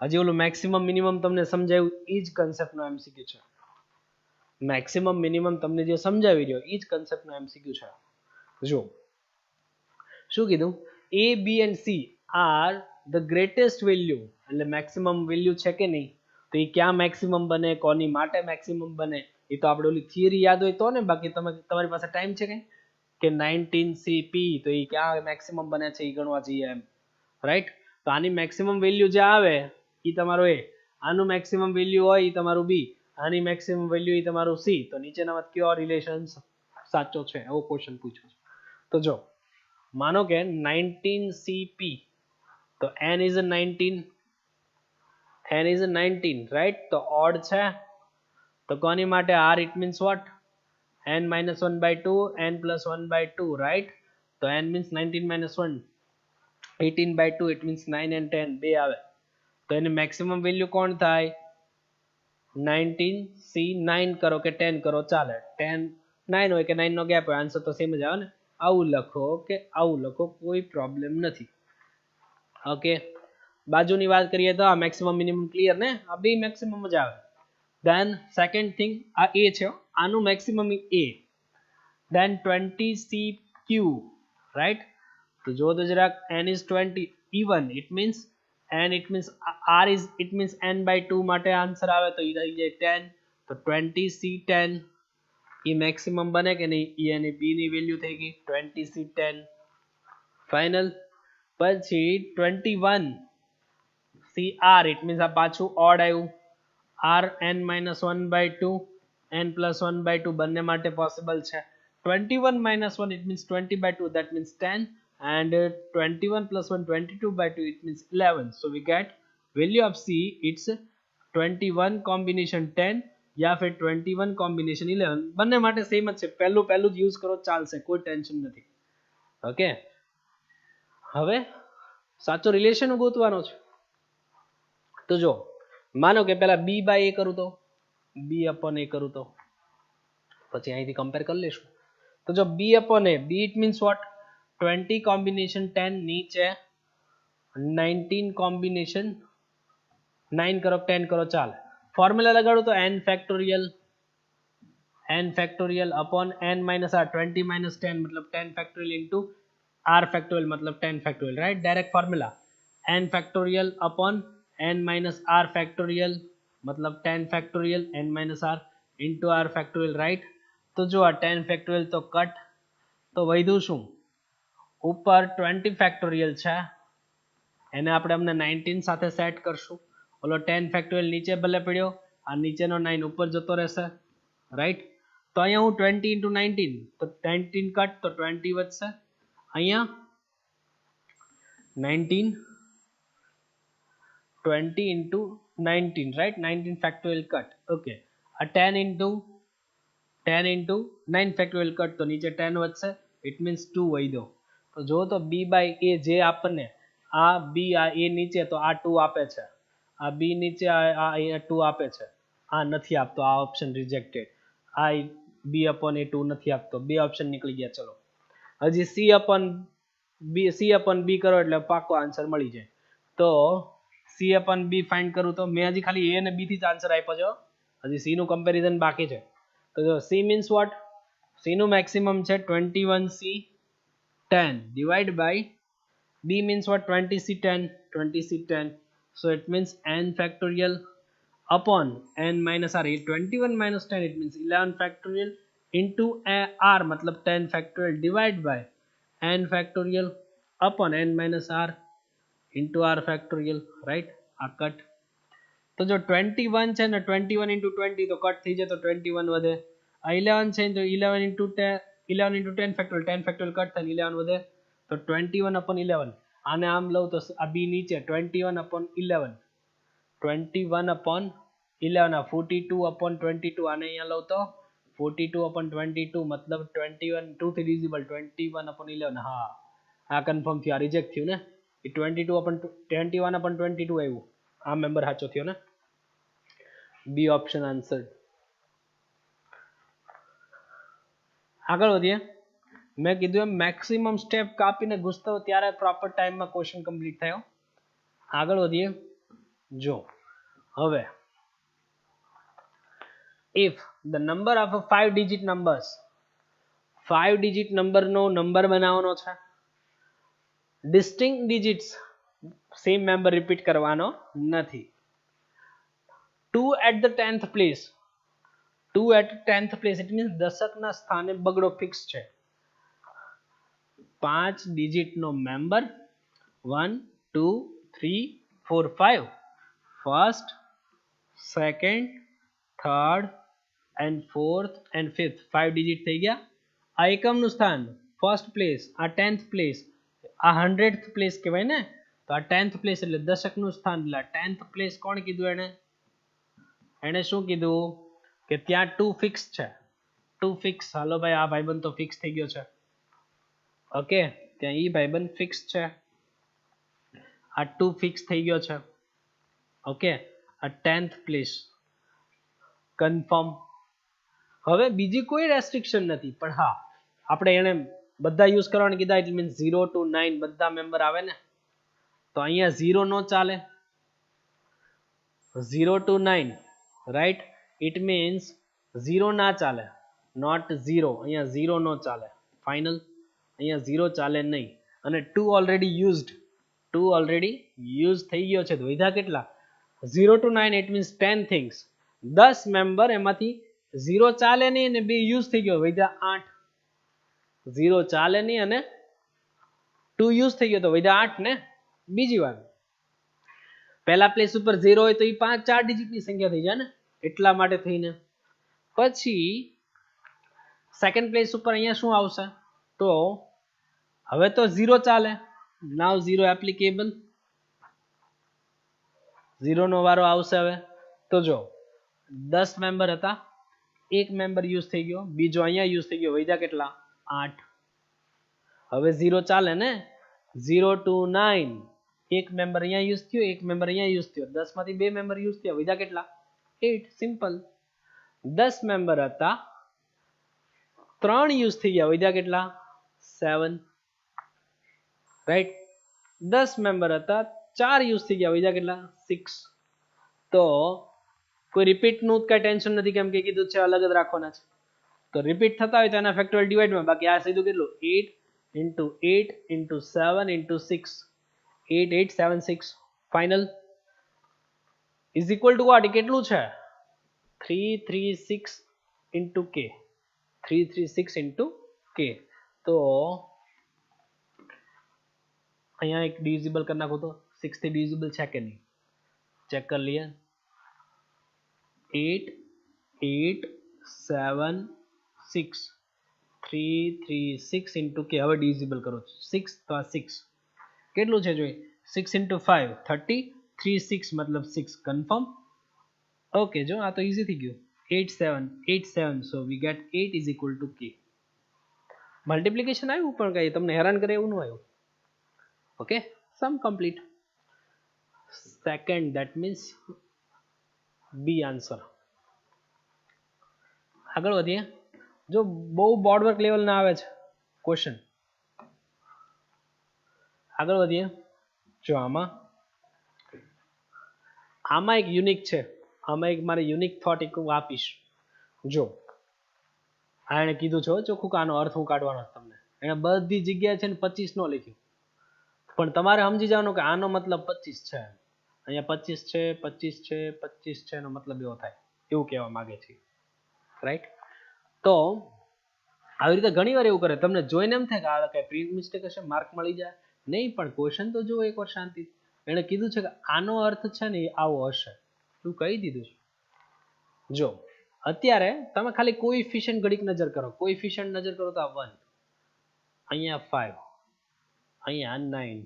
હજી ઓલું મેક્સિમમ મિનિમમ તમને સમજાવ્યું એ જ કન્સેપ્ટનો એમસીક્યુ છે. મેક્સિમમ મિનિમમ તમને જે સમજાવી રહ્યો એ જ કન્સેપ્ટનો એમસીક્યુ છે. જો શું કીધું, A B and C are the greatest value, એટલે મેક્સિમમ વેલ્યુ છે કે નહીં, તો એ ક્યાં મેક્સિમમ બને, કોની માટે મેક્સિમમ બને, એ તો આપણે ઓલી થિયરી યાદ હોય તો ને. બાકી તમારી પાસે ટાઈમ છે કંઈ કે 19CP, તો એ ક્યાં મેક્સિમમ બને છે એ ગણવા જઈએ એમ, રાઈટ? તો આની મેક્સિમમ વેલ્યુ જે આવે એ તમારો એ, આનું મેક્સિમમ વેલ્યુ હોય એ તમારું બી, આની મેક્સિમમ વેલ્યુ એ તમારું સી. તો નીચેનામાં કયો રિલેશન સાચો છે એવો ક્વેશ્ચન પૂછ્યો છે. તો જો માનો કે 19CP, તો n is 19, n is 19, right? તો ઓડ છે, તો કોની માટે r, it means what, n minus 1 by 2, n plus 1 by 2, right? તો n means 19 minus 1, 18 by 2, it means 9 and 10 બે આવે. તો એની મેક્સિમમ વેલ્યુ કોણ થાય, 19 સી 9 કરો કે 10 કરો ચાલે, 10 9 હોય કે 9 નો ગેપ હોય, આન્સર તો સેમ જ આવે ને. આવું લખો કે આવું લખો, કોઈ પ્રોબ્લેમ નથી. ઓકે, બાજુની વાત કરીએ તો આ મેક્સિમમ મિનિમમ ક્લિયર ને, આ બે મેક્સિમમ જ આવે. ધેન સેકન્ડ થિંગ, આ એ છે, આનું મેક્સિમમ એ, ધેન 20CQ, રાઈટ? તો જો તો જરાક n is 20 even, it means n, it means r is, it means n by 2 માટે આન્સર આવે તો એ થઈ જાય 10. તો 20C10 એ મેક્સિમમ બને કે નહીં, એ અને b ની વેલ્યુ થઈ ગઈ 20C10 ફાઇનલ. પછી 21CR, it means આ પાછું ઓડ આવ્યું, r n minus 1 by 2, n plus 1 by 2 બંને માટે પોસિબલ છે. 21 minus 1, it means 20 by 2, that means 10, and 21 plus 1 22 by 2, it means 11. So we get value of C, it's 21 combination 10 या फिर 21 combination 11, બંને માટે સેમ જ છે. પહેલું જ યુઝ કરો ચાલશે, કોઈ ટેન્શન નથી. ઓકે, હવે સાચો રિલેશન ગોતવાનો છે. તો જો માનો કે પહેલા b by a કરું તો b upon a કરું તો પછી અહીંથી કમ્પેર કરી લેશું. તો જો b upon a, b it means what, 20 combination 10 નીચે 19 combination 9 કરો 10 કરો ચાલે. ફોર્મ્યુલા લગાડો તો n factorial upon n minus r, 20 minus 10 मतलब 10 factorial into r factorial मतलब 10 factorial, right? Direct formula n factorial upon n minus r factorial मतलब 10 factorial, n minus r into r factorial, right? तो जो आ 10 factorial तो cut, तो વધ્યું શું, ઉપર 20 factorial છે એને આપણે અમને 19 સાથે સેટ કરશું. ઓલો 10 factorial નીચે ભલે પડ્યો, આ નીચેનો 9 ઉપર જતો રહેશે, રાઈટ? તો અહીંયા હું 20 into 19, તો 19 કટ તો 20 વધશે, અહીંયા 19 20 into 19, right? 19 factorial cut. Okay, આ 10 into 9 factorial કટ, તો નીચે 10 વધશે, ઇટ મીન્સ 2 વધ્યો. તો જો તો b by a જે આપણને આ b આ a નીચે, તો આ 2 આપે છે, આ b નીચે આ 2 આપે છે, આ નથી આપતો, આ ઓપ્શન રિજેક્ટેડ. આ b/a2 નથી આપતો. બે ઓપ્શન નીકળી ગયા. ચલો હજી c/b કરો એટલે પાકો આન્સર મળી જાય. તો c/b ફાઇન્ડ કરું તો મેં હજી ખાલી a અને b થી જ આન્સર આપ્યો છે. હજી c નું કમ્પેરિઝન બાકી છે. તો જો c મીન્સ વોટ, c નું મેક્સિમમ છે 21c 10 divide by b means what, 20c 10. So it means n factorial upon n minus r. 21 minus 10 it means 11 factorial into r मतलब 10 factorial divide by n factorial upon n minus r into r factorial, right? આ cut તો જો 21 છે ને 21 into 20 તો cut થઈ જાય તો 21 વધે. આ 11 છે તો 11 into 10 factorial 10 factorial કટ થાય 11 વધે તો 21 upon 11. આને આમ લઉં તો આ બી નીચે 21 upon 11 21 upon 11 42 upon 22 આને અહીંયા લઉં તો 42 upon 22 मतलब 21 2 થી ડિવિઝિબલ 21 upon 11. હા આ કન્ફર્મ થયું, આ રિજેક્ટ થયું ને, એ 21 upon 22 આવ્યું. આ મેમ્બર સાચો થયો ને, બી ઓપ્શન આન્સર. આગળ વધીએ. મેં કીધું એમ મેક્સિમમ સ્ટેપ કાપીને ઘૂસતો ત્યારે પ્રોપર ટાઈમમાં ક્વેશ્ચન કમ્પ્લીટ થયો. આગળ વધીએ. જો હવે if the number of 5 digit numbers 5 digit નંબરનો નંબર બનાવવાનો છે, distinct digits same member repeat કરવાનો નથી. 2 at the 10th place 2 at 10th place it means દશકના સ્થાને બગડો ફિક્સ છે. 5 ડિજિટ નો member 1 2 3 4 5 first second third and fourth and fifth 5 digit થઈ ગયા. આ એકમનું સ્થાન ફર્સ્ટ પ્લેસ, આ 10th પ્લેસ, આ 100th પ્લેસ કહેવાય ને, તો આ 10th પ્લેસ એટલે દશકનું સ્થાન. એટલે 10th પ્લેસ કોણ કીધું એને શું કીધું કે ત્યાં 2 ફિક્સ છે. 2 ફિક્સ. હાલો ભાઈ આ ભાઈબંધ તો ફિક્સ થઈ ગયો છે. ઓકે ત્યાં ઈ ભાઈબંધ ફિક્સ છે, આ 2 ફિક્સ થઈ ગયો છે. ઓકે આ 10th પ્લેસ કન્ફર્મ. હવે બીજી કોઈ રેસ્ટ્રિક્શન નથી, પણ હા આપણે એને બધા યુઝ કરવાનું કીધા એટલે મીન્સ 0 to 9 બધા મેમ્બર આવે ને, તો અહીંયા 0 નો ચાલે. 0 to 9 રાઈટ, ઇટ મીન્સ 0 ના ચાલે, નોટ 0. અહીંયા 0 નો ચાલે. ફાઇનલ અહીંયા 0 ચાલે નહીં. અને 2 ઓલરેડી યુઝ થઈ ગયો છે. તો વધ્યા કેટલા? 0 to 9 it means 10 things. 10 member, એમાંથી 0 ચાલે નહીં અને 2 યુઝ થઈ ગયો, વધ્યા 8. 0 ચાલે નહીં અને 2 યુઝ થઈ ગયો તો વધ્યા 8 ને. બીજી વાત, પહેલા પ્લેસ ઉપર 0 હોય તો એ 4 ડિજિટની સંખ્યા થઈ જાય ને, એટલા માટે થઈને. પછી સેકન્ડ પ્લેસ ઉપર અહીંયા શું આવશે? તો હવે તો 0 ચાલે. નાવ 0 એપ્લિકેબલ, 0 નો વારો આવશે હવે. તો જો 10 મેમ્બર હતા, એક મેમ્બર યુઝ થઈ ગયો, બીજો અહીંયા યુઝ થઈ ગયો, વધ્યા કેટલા? 8. હવે 0 ચાલે ને. 0 to 9 એક મેમ્બર અહીંયા યુઝ થયો, એક મેમ્બર અહીંયા યુઝ થયો, 10 માંથી 2 મેમ્બર યુઝ થયા, વધ્યા કેટલા? 8. સિમ્પલ. 10 મેમ્બર હતા, 3 યુઝ થઈ ગયા, વધ્યા કેટલા? 7. રાઈટ. 10 મેમ્બર હતા, 4 યુઝ થઈ ગયા, વધ્યા કેટલા? 6. તો કોઈ રિપીટ નું કઈ ટેન્શન નથી, કેમ કે કીધું છે અલગ જ રાખવાના છે. તો રિપીટ થતા હોય તો એના ફેક્ટોરિયલ ડિવાઇડમાં, બાકી આ સીધું કેટલું? 8 into 8 into 7 into 6 8 8 7 6 final is equal to what? કેટલું છે? 336 into k 336 into k. તો અહીંયા એક ડિવિઝિબલ કરી નાખો તો 6 થી ડિવિઝિબલ છે કે નહીં ચેક કરી લઈએ. 8 8 7 6 336 into k. હવે ડિવિઝિબલ કરો 6 તો આ 6 કેટલું છે જોઈએ? 6 into 5 30 3 6 મતલબ 6 કન્ફર્મ. ઓકે જો આ તો ઈઝી થઈ ગયું. 8 7 so we get 8 is equal to k. Multiplication આવ્યું પણ કઈ તમને હેરાન કરે એવું ન આવ્યું. Okay sum complete. Second that means B answer. આગળ વધીએ. જો બહુ બોર્ડ વર્ક લેવલ ના આવે છે ક્વેશ્ચન. આગળ વધીએ. જો આમાં એક યુનિક છે, આમાં એક મારે યુનિક થોટ એક હું આપીશ. જો આ એને કીધું છે ચોખ્ખું કે આનો અર્થ હું કાઢવાનો તમને. એને બધી જગ્યાએ છે ને 25 નો લખ્યું, પણ તમારે સમજી જવાનું કે આનો મતલબ 25 છે. અહીંયા 25 છે, 25 છે, 25 છે એનો મતલબ એવો થાય, એવું કહેવા માંગે છે. રાઈટ? તો આવી રીતે ઘણી વાર એવું કરે, તમને જોઈને એમ થાય કે આ કઈ પ્રિન્ટ મિસ્ટેક હશે, માર્ક મળી જાય. નહીં, પણ ક્વેશ્ચન તો જુઓ એકવાર શાંતિ. એને કીધું છે કે આનો અર્થ છે ને એ આવો હશે, શું કહી દીધું છે. જો અત્યારે તમે ખાલી કોએફિશિયન્ટ ઘડીક નજર કરો, કોએફિશિયન્ટ નજર કરો તો આ 1, અહીંયા 5, અહીંયા 9,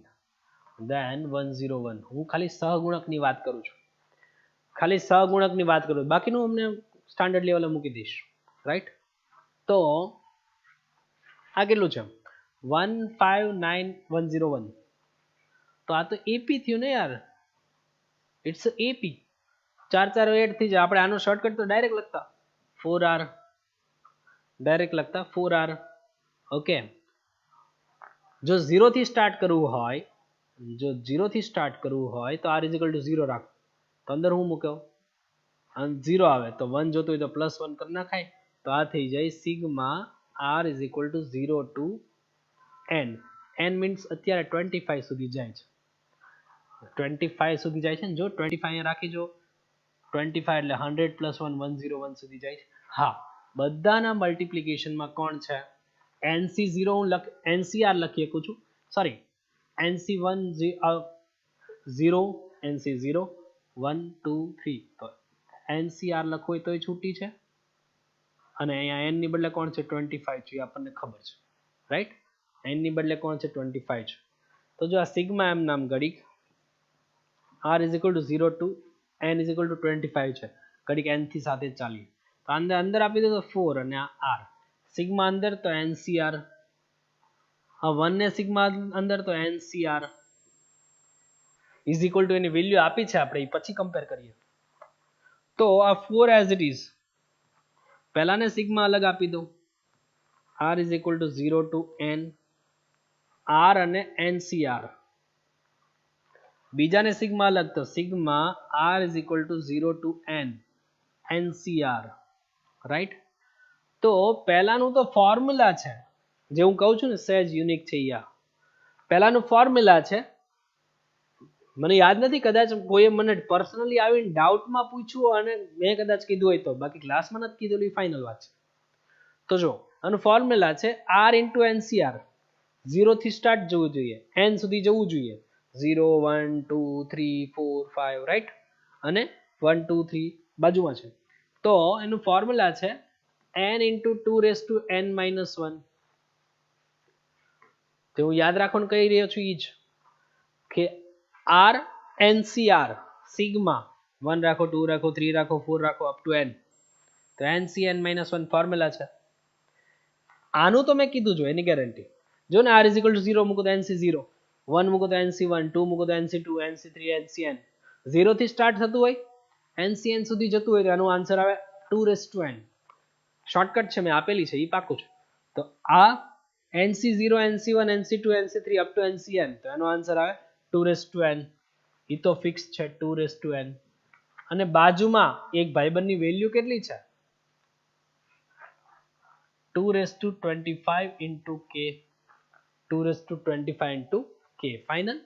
then 101. હું ખાલી સહગુણકની વાત કરું છું, ખાલી સહગુણકની વાત કરું, બાકીનું અમને સ્ટાન્ડર્ડ લેવલે મૂકી દઈશ. રાઈટ? તો આ કેટલું છે? 159101. તો આ તો એપી થયું ને યાર, ઇટ્સ એપી. 4 4 એડ થઈ જાય. આપણે આનો શોર્ટકટ તો ડાયરેક્ટ લખતા 4r, ડાયરેક્ટ લખતા 4r. ઓકે, જો 0 થી સ્ટાર્ટ કરવું હોય, જો 0 થી સ્ટાર્ટ કરવું હોય તો r 0 રાખો. તો અંદર હું મૂક્યો 0 આવે તો 1 જોતું હોય તો +1 કરી નાખાય. તો આ થઈ જાય sigma r 0 to n. n means અત્યારે 25 સુધી જાય છે, 25 સુધી જાય છે ને. જો 25 અહીંયા રાખી, જો 25 એટલે 100 + 1 101 સુધી જાય છે. હા, બધાના મલ્ટિપ્લિકેશનમાં કોણ છે? NC0 હું NCR લખી શકું છું, સોરી NC1 0, NC0 1 2 3. તો NCR લખવું હોય તો એ છૂટી છે, અને અહીંયા n ની બદલે કોણ છે? 25 છે, આપણને ખબર છે. રાઈટ? n ની બદલે કોણ છે? 25 છે. તો જો આ સિગ્મા એમ નામ ઘડીક r 0 to n 25 છે, ઘડીક n થી સાથે ચાલીએ. તો અંદર આપી દો તો 4 અને આ r. સિગ્મા અંદર તો NCR, હા 1 ને સિગ્મા અંદર તો NCR = એની વેલ્યુ આપી છે આપણે, પછી કમ્પેર કરીએ. તો આ 4 એઝ ઇટ ઇઝ, પહેલાને સિગ્મા અલગ આપી દો, r 0 to n r અને NCR. બીજાને સિગ્મા અલગ, તો sigma r 0 to n NCR. Right? તો પહેલાનું તો ફોર્મ્યુલા છે, જે હું કહું છું ને સહેજ યુનિક છે. પહેલાનું ફોર્મ્યુલા છે, મને યાદ નથી, કદાચ કોઈએ મને પર્સનલી આવીને ડાઉટમાં પૂછ્યું અને મેં કદાચ કીધું હોય તો, બાકી ક્લાસમાં નથી કીધું, એ ફાઇનલ વાત છે. તો જો આનું ફોર્મ્યુલા છે r × NCR. 0 થી સ્ટાર્ટ જવું જોઈએ, n સુધી જવું જોઈએ. 0 1 2 3 4 5. રાઈટ? અને 1 2 3 બાજુમાં છે. તો એનું ફોર્મ્યુલા છે n × 2n - 1. તો હું યાદ રાખવાનું કહી રહ્યો છું એ જ કે r NCR સિગ્મા 1 રાખો, 2 રાખો, 3 રાખો, 4 રાખો, અપ ટુ n. તો NCn - 1 ફોર્મ્યુલા છે. આનું તો મેં કીધું જો એની ગેરંટી. જો ને r 0 મૂકો તો NC0, 1 મૂકો તો NC1, 2 મૂકો તો NC2, NC3, NCn. 0 થી સ્ટાર્ટ થતું હોય, NCn સુધી જતું હોય તો એનો આન્સર આવે 2n. શોર્ટકટ છે, મેં આપેલી છે, એ પાકું છે. તો આ NC0, NC1, NC2, NC3 up to NCn, તો એનો આન્સર આવે 2n. એ તો ફિક્સ છે 2n. અને બાજુમાં એક ભાઈબંધની વેલ્યુ કેટલી છે? 225 × k, 225 × k. ફાઇનલ?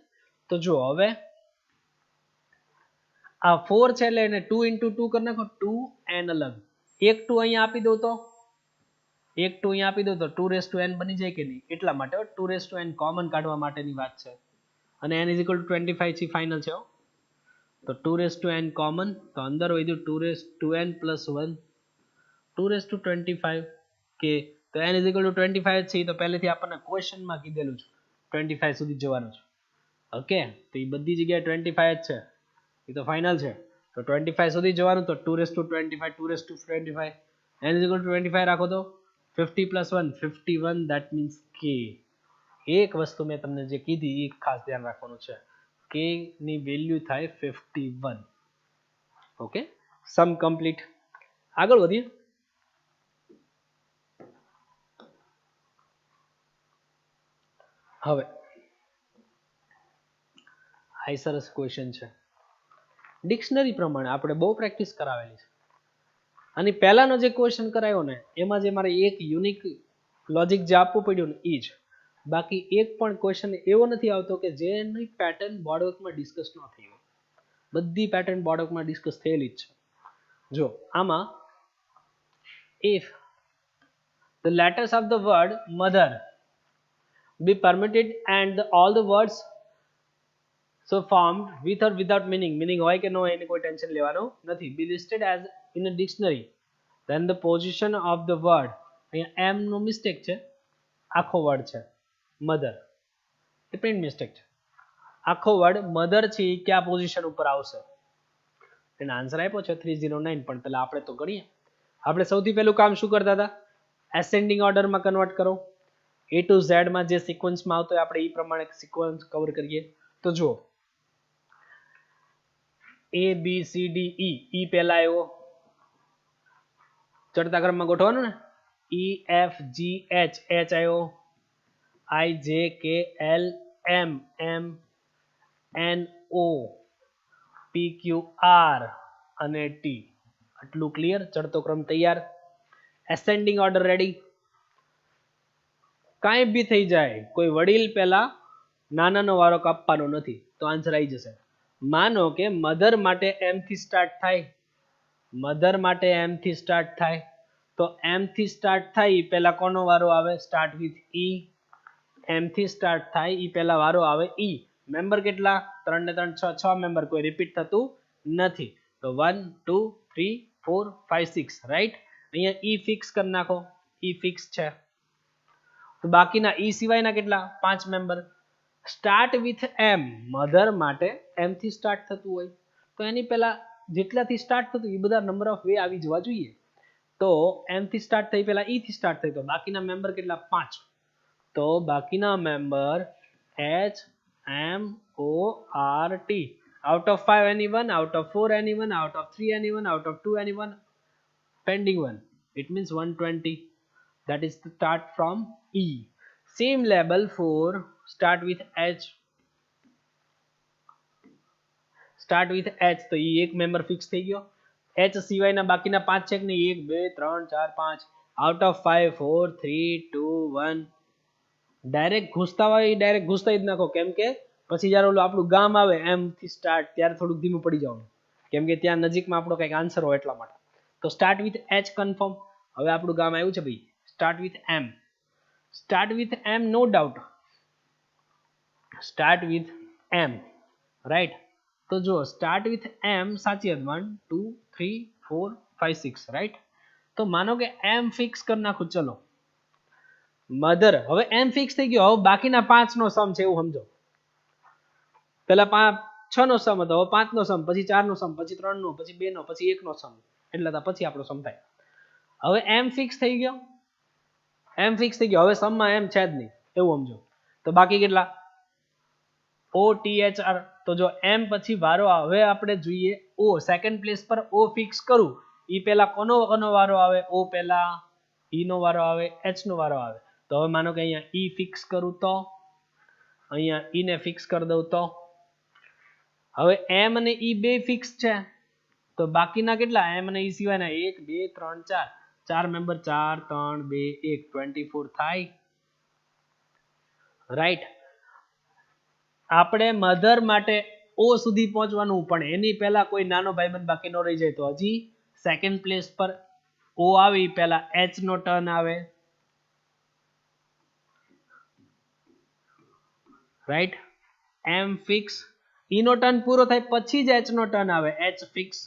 તો જો હવે આ 4 છે એટલે એને 2 × 2 કરી નાખો, 2n અલગ. એક 2 અહીંયા આપી દો તો, એક 2 અહીંયા આપી દો તો 2n બની જાય કે નહીં? એટલા માટે 2n કોમન કાઢવા માટેની વાત છે. અને n = 25 છે, ફાઇનલ છે. તો 2n કોમન, તો અંદર વધ્યું 2n + 1, 225 k. તો n = 25 છે, તો પહેલેથી આપણને ક્વેશ્ચનમાં કીધેલું છે 25 સુધી જવાનું છે. ઓકે, તો એ બધી જગ્યાએ 25 જ છે, એ તો ફાઇનલ છે. તો 25 સુધી જવાનું, તો 225 n = 25 રાખો તો 50 + 1 51, that means k. એક વસ્તુ મેં તમને જે કીધી એ ખાસ ધ્યાન રાખવાનું છે, k ની વેલ્યુ થાય 51. Okay, sum complete. આગળ વધીએ. હવે આ સરસ ક્વેશ્ચન છે. ડિક્શનરી પ્રમાણે આપણે બહુ પ્રેક્ટિસ કરાવેલી છે. અને પહેલાનો જે ક્વેશ્ચન કરાયો ને એમાં જે મારે એક યુનિક લોજિક જે આપવું પડ્યું ને એ જ. બાકી એક પણ ક્વેશ્ચન એવો નથી આવતો કે જેની પેટર્ન બોર્ડવર્કમાં ડિસ્કસ ન થઈ હોય. બધી પેટર્ન બોર્ડવર્કમાં ડિસ્કસ થયેલી જ છે. જો આમાં if the letters of the word mother be permitted and all the words so formed with or without meaning હોય કે ન હોય એની કોઈ ટેન્શન લેવાનું નથી, be listed as in a dictionary, then the position of the word, અહીંયા m નો mistake છે, આખો વર્ડ છે મધર, એ પ્રિન્ટ મિસ્ટેક છે. આખો વર્ડ મધર છે એ કયા પોઝિશન ઉપર આવશે? એનો આન્સર આપ્યો છે 309. પણ પહેલા આપણે તો ગણીએ. આપણે સૌથી પહેલું કામ શું કરતા હતા? એસેન્ડિંગ ઓર્ડરમાં કન્વર્ટ કરો. A to Z માં જે સિક્વન્સમાં આવતો હોય આપણે એ પ્રમાણે સિક્વન્સ કવર કરીએ. તો જુઓ A B C D E, E પહેલા આવ્યો, ચડતા ક્રમમાં ગોઠવવાનું ને. E F G H, H આવ્યો, I J K L M, M N O P Q R અને T. આટલું ક્લિયર? ચડતો ક્રમ તૈયાર. Ascending order ready. કાંઈ બી થઈ જાય, કોઈ વડીલ પહેલા નાનાનો વારો કાપવાનો નથી, તો આન્સર આવી જશે. માનો કે મધર માટે M થી સ્ટાર્ટ થાય, મધર માટે M થી સ્ટાર્ટ થાય, તો M થી સ્ટાર્ટ થાય એ પહેલા કોનો વારો આવે? Start with E. M થી સ્ટાર્ટ થાય એ પહેલા વારો આવે E. મેમ્બર કેટલા? 3 ને 3 6, 6 મેમ્બર, કોઈ રિપીટ થતું નથી. તો 1 2 3 4 5 6, રાઈટ. અહીંયા E ફિક્સ કરી નાખો, E ફિક્સ છે. તો બાકીના E સિવાયના કેટલા? 5 member. Start with M, mother માટે M થી સ્ટાર્ટ થતું હોય તો એની પહેલા જેટલાથી સ્ટાર્ટ થતું એ બધા નંબર ઓફ વે આવી જવા જોઈએ. તો M થી સ્ટાર્ટ થઈ પહેલા E થી સ્ટાર્ટ થઈ, તો બાકીના મેમ્બર કેટલા? 5. તો બાકીના member H M O R T. Out of 5 anyone, out of 4 anyone, out of 3 anyone, out of 2 anyone, pending 1. It means 120. That is the start from E. Same level for start with H. Start with H, તો એ એક member fix થઈ ગયો. H સિવાયના બાકીના 5 છે કે નહીં? 1 2 3 4 5. Out of 5 4 3 2 1. Direct ઘૂસતા હોય ડાયરેક્ટ ઘૂસતા જ નાખો, કેમ કે પછી જ્યારે ઓલું આપણું ગામ આવે M થી સ્ટાર્ટ ત્યારે થોડુંક ધીમું પડી જવાનું, કેમ કે ત્યાં નજીકમાં આપણો કંઈક આન્સર હોય એટલા માટે. તો સ્ટાર્ટ વિથ H કન્ફર્મ. હવે આપણું ગામ આવ્યું છે ભાઈ. Start with M. Start with M, no doubt. Start with M, right. તો જો સ્ટાર્ટ વિથ M સાચી હદ 1 2 3 4 5 6, રાઈટ. તો માનો કે M ફિક્સ કરી નાખું. ચલો મધર, હવે M ફિક્સ થઈ ગયો. હવે બાકીના 5 નો સમ છે એવું સમજો. પેલા 6 નો સમ હતો, હવે 5 નો સમ, પછી 4 નો સમ, પછી 3 નો, પછી 2 નો, પછી 1 નો સમ, એટલે પછી આપણો સમ થાય. હવે M ફિક્સ થઈ ગયો. M ફિક્સ થઈ ગયો. હવે સમમાં M છે જ નહીં એવું સમજો. તો બાકી કેટલા? O T H R. તો જો M પછી વારો હવે આપણે જોઈએ O. સેકન્ડ પ્લેસ પર O ફિક્સ કરું એ પહેલા કોનો વારો આવે? O પહેલા, E નો વારો આવે, H નો વારો આવે. તો હવે માનો કે અહીંયા E ફિક્સ કરું તો અહીંયા E ને ફિક્સ કરી દઉં તો હવે M અને E બે ફિક્સ છે, તો બાકીના કેટલા? M અને E સિવાયના 1 2 3 4, 4 મેમ્બર, 4 3 2 1, 24 થાય, રાઈટ. આપણે મધર માટે O સુધી પહોંચવાનું, પણ એની પહેલા કોઈ નાનો ભાઈબંધ બાકી ન રહી જાય. તો હજી સેકન્ડ પ્લેસ પર O આવી પહેલા H નો ટર્ન આવે, રાઈટ. M ફિક્સ, E નો ટર્ન પૂરો થાય પછી જ H નો ટર્ન આવે, H ફિક્સ.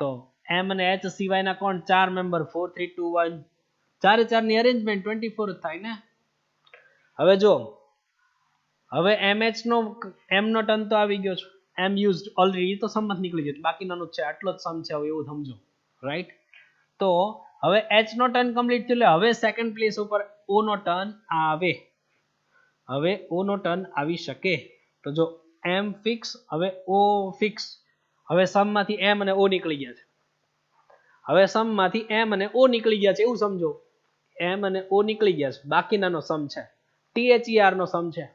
તો M અને H સિવાયના કોણ? 4 મેમ્બર, 4 3 2 1, 4 4 ની અરેન્જમેન્ટ 24 થાય ને. હવે જો હવે MH નો M નો ટર્ન તો આવી ગયો છે, M યુઝડ ઓલરેડી, તો સમ જ નીકળી ગયો, બાકીનાનું છે આટલો જ સમ છે એવું સમજો, રાઈટ. તો હવે H નો ટર્ન કમ્પ્લીટ થયો એટલે હવે સેકન્ડ પ્લેસ ઉપર O નો ટર્ન આવે. હવે O નો ટર્ન આવી શકે. તો જો M ફિક્સ, હવે O ફિક્સ. હવે સમમાંથી M અને O નીકળી ગયા છે. હવે સમમાંથી M અને O નીકળી ગયા છે એવું સમજો. M અને O નીકળી ગયા છે, બાકીનાનો સમ છે. THER નો સમ છે.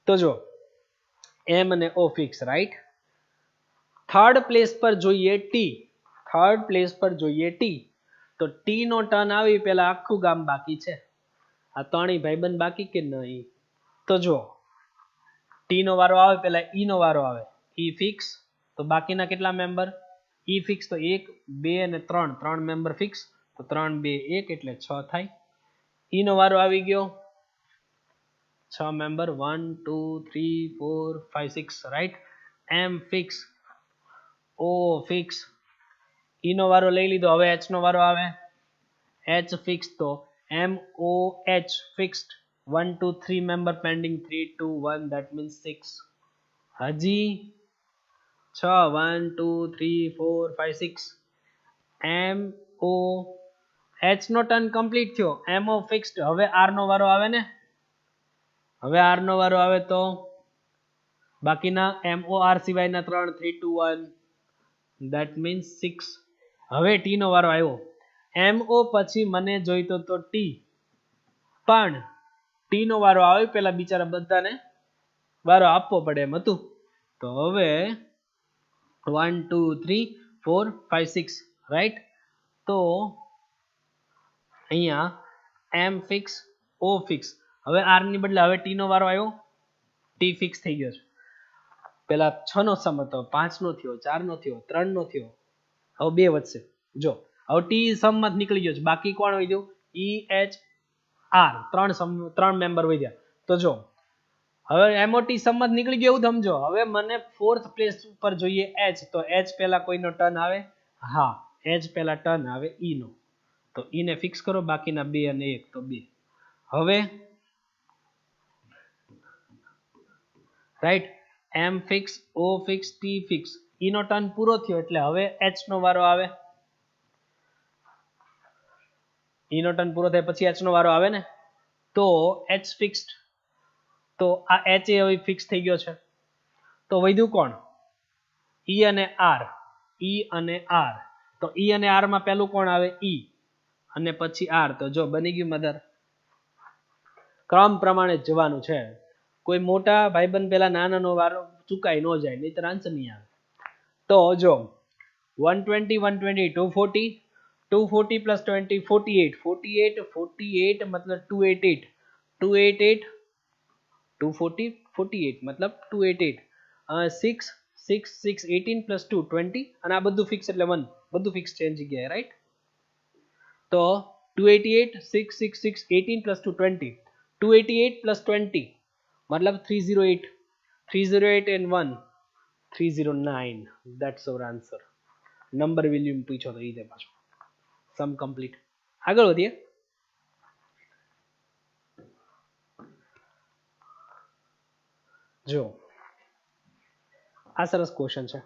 તો જો M અને O fix, right. Third place પર જોઈએ T, તો T નો ટર્ન આવી પેલા આખું ગામ બાકી છે. આ ત્રણેય ભાઈબંધ બાકી કે નહીં? તો જો T નો વારો આવે પેલા E નો વારો આવે. E ફિક્સ, તો બાકીના કેટલા મેમ્બર? E ફિક્સ તો 1 2 અને 3 મેમ્બર ફિક્સ, તો 3 2 1 એટલે 6 થાય. E નો વારો આવી ગયો, 6 member 1 2 3 4 5 6, right. M fix, O fix, E નો વારો લઈ લીધો. હવે H નો વારો આવે. H ફિક્સ, તો MOH fixed, 1 2 3 member pending, 3 2 1 that means 6. હજી 6 1 2 3 4 5 6. MOH નો ટર્ન કમ્પ્લીટ થયો. MO fixed. હવે R નો વારો આવે ને, હવે R નો વારો આવે તો બાકીના MOR સિવાયના 3 3 2 1 that means 6. હવે T નો વારો આવ્યો. MO પછી મને જોઈતો તો T, પણ T નો વારો આવે પેલા બિચારા બધાને વારો આપવો પડે એમ હતું. તો હવે 1 2 3 4 5 6, રાઈટ. તો અહીંયા M ફિક્સ, O ફિક્સ. હવે R ની બદલે હવે T નો વારો આવ્યો. T ફિક્સ થઈ ગયો છે. પેલા 6 નો સમ હતો, 5 નો થયો, 4 નો થયો, 3 નો થયો. હવે 2 વધશે. જો હવે T સમમાં નીકળી ગયો છે. બાકી કોણ વધ્યું? E H R. 3 મેમ્બર વધ્યા. તો જો હવે MOT સમમાં નીકળી ગયો એવું સમજો. હવે મને ફોર્થ પ્લેસ ઉપર જોઈએ H, તો H પહેલા કોઈનો ટર્ન આવે? હા, H પહેલા ટર્ન આવે E નો, તો E ને ફિક્સ કરો. બાકીના 2 અને 1 તો 2. હવે right, M fix, O fix, T fix. E નો ટર્ન પૂરો થયો એટલે હવે H નો વારો આવે. E નો ટર્ન પૂરો થાય પછી H નો વારો આવે ને, તો H ફિક્સ્ડ, તો આ H એ હવે ફિક્સ થઈ ગયો છે. તો વધ્યું કોણ? E અને R. E અને R. તો E અને R માં પહેલું કોણ આવે? E અને પછી R. તો જો બની ગયું મધર. ક્રમ પ્રમાણે જવાનું છે. કોઈ મોટા ભાઈબંધ પેલા નાનાનો વારો ચૂકાઈ ન જાય, નહીતર આન્સર નહીં આવે. તો જો 120 120 240, 240 plus 20 48, 48 48 मतलब 288, 288 240 48 मतलब 288. 6 6 6 18 plus 2 20, અને આ બધું ફિક્સ એટલે 1, બધું ફિક્સ છે એની જગ્યાએ, રાઈટ. તો 288 6 6 6 18 plus 2 20, 288 plus 20 मतलब 308, 308 and 1 309. that's our answer. Number value પૂછો તો એ દે પાછો. સમ કમ્પ્લીટ. આગળ વધીએ. જો આ સરસ ક્વેશ્ચન છે.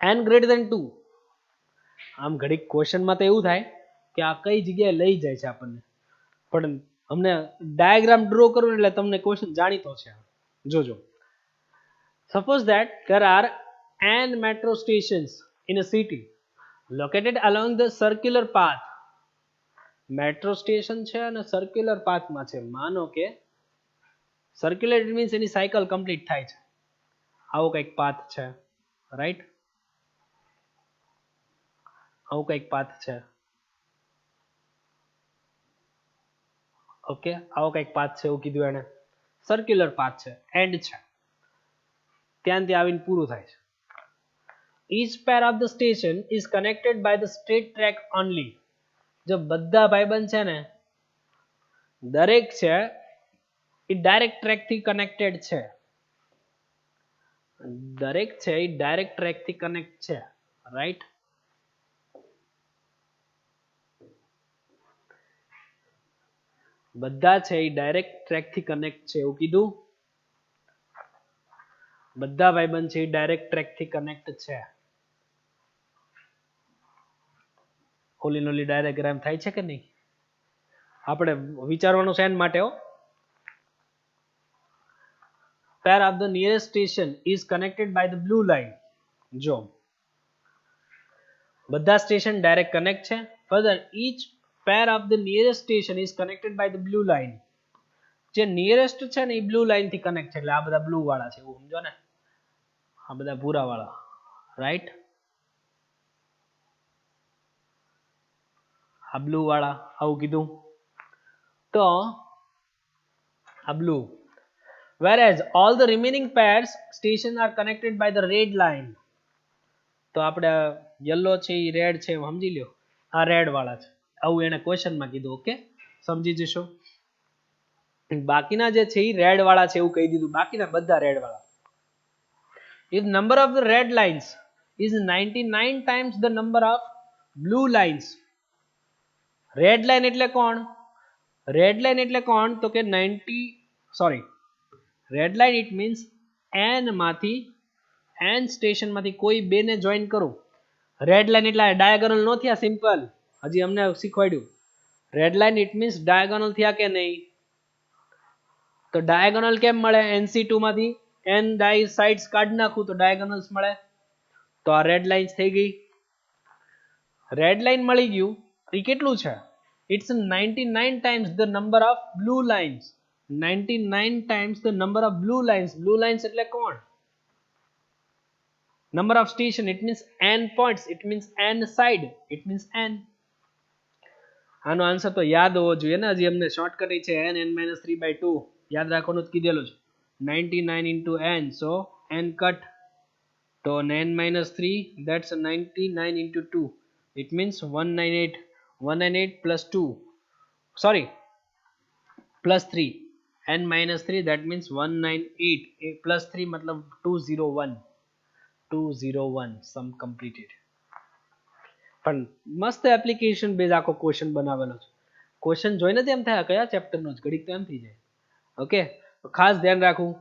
n greater than 2. આમ ઘડીક ક્વેશ્ચનમાં તો એવું થાય કે આ કઈ જગ્યાએ લઈ જાય છે આપણને, પણ અમને ડાયાગ્રામ ડ્રો કરવું એટલે તમને ક્વેશ્ચન જાણીતો છે. જોજો. Suppose that there are n metro stations in a city located along the circular path. Metro station છે અને સર્ક્યુલર પાથમાં છે. માનો કે સર્ક્યુલર મીન્સ એની સાયકલ કમ્પ્લીટ થાય છે. આવો કંઈક પાથ છે, રાઈટ. આવું કંઈક પાથ છે. ઓકે, આવો કંઈક પાથ છે એવું કીધું એને. સર્ક્યુલર પાથ છે, એન્ડ છે, ત્યાં આવીને પૂરું થાય છે. Each pair of the station is connected by the straight track only. જો બધા ભાઈબંધ છે ને, દરેક છે એ ડાયરેક્ટ ટ્રેક થી કનેક્ટેડ છે. દરેક છે એ ડાયરેક્ટ ટ્રેક થી કનેક્ટ છે, રાઈટ. બધા છે એ ડાયરેક્ટ ટ્રેક થી કનેક્ટ છે એવું કીધું. બધા ભાઈબંધ છે એ ડાયરેક્ટ ટ્રેક થી કનેક્ટ છે. ઓલી નોલી ડાયાગ્રામ થાય છે કે નહીં? આપણે વિચારવાનું છે એના માટે. Pair of the nearest station is connected by the blue line. જો બધા સ્ટેશન ડાયરેક્ટ કનેક્ટ છે. Further, each pair of the nearest station is connected by the blue line. જે નિયરેસ્ટ છે ને એ બ્લુ લાઇન થી કનેક્ટ છે, એટલે આ બધા બ્લુ વાળા છે, એવું સમજો ને, આ બધા ભૂરા વાળા, રાઈટ, આ બ્લુ વાળા, આવું કીધું તો આ blue. whereas all the remaining pairs stations are connected by the red line. તો આપણે યલો છે એ રેડ છે સમજી લ્યો, આ રેડ વાળા છે, આવું એને ક્વેશ્ચનમાં કીધું. ઓકે, સમજી જશો. બાકીના જે છે એ રેડ વાળા છે એવું કહી દીધું, બાકીના બધા રેડ વાળા. if number of the red lines is 99 times the number of blue lines. Red line એટલે કોણ? રેડ લાઇન એટલે કોણ? તો કે 90, sorry, red line it means n માંથી n સ્ટેશન માંથી કોઈ બે ને જોઈન કરું. રેડ લાઇન એટલે ડાયાગોનલ નો થયા, સિમ્પલ, હજી અમને શીખવાડ્યું. Red line it means diagonal થયા કે નહીં? તો ડાયાગોનલ કેમ મળે? NC2 માંથી n ડાય સાઇડ્સ કાઢી નાખું તો ડાયાગોનલ્સ મળે. તો આ રેડ લાઇન્સ થઈ ગઈ. રેડ લાઇન મળી ગયું, એ કેટલું છે? It's 99 times the number of blue lines. 99 times the number of blue lines. blue lines એટલે કોણ? number of station, it means n points, it means n side, it means n. આનો answer તો યાદ હોવો જોઈએ ને, હજી અમને શોર્ટકટ છે n(n-3/2) યાદ રાખવાનું જ કીધેલું છે. 99 into n, so n cut, તો n-3, that's 99 into 2, it means 198. 198 plus 2, sorry, plus 3, n-3, that means 198 plus 3 मतलब 201. 201 sum completed. પણ મસ્ત એપ્લિકેશન બેઝ આખો ક્વેશ્ચન બનાવેલો છે. ક્વેશ્ચન જોઈને જ એમ થાય કયા ચેપ્ટરનો જ, ઘડીક તો એમ થઈ જાય. ઓકે, ખાસ ધ્યાન રાખવું.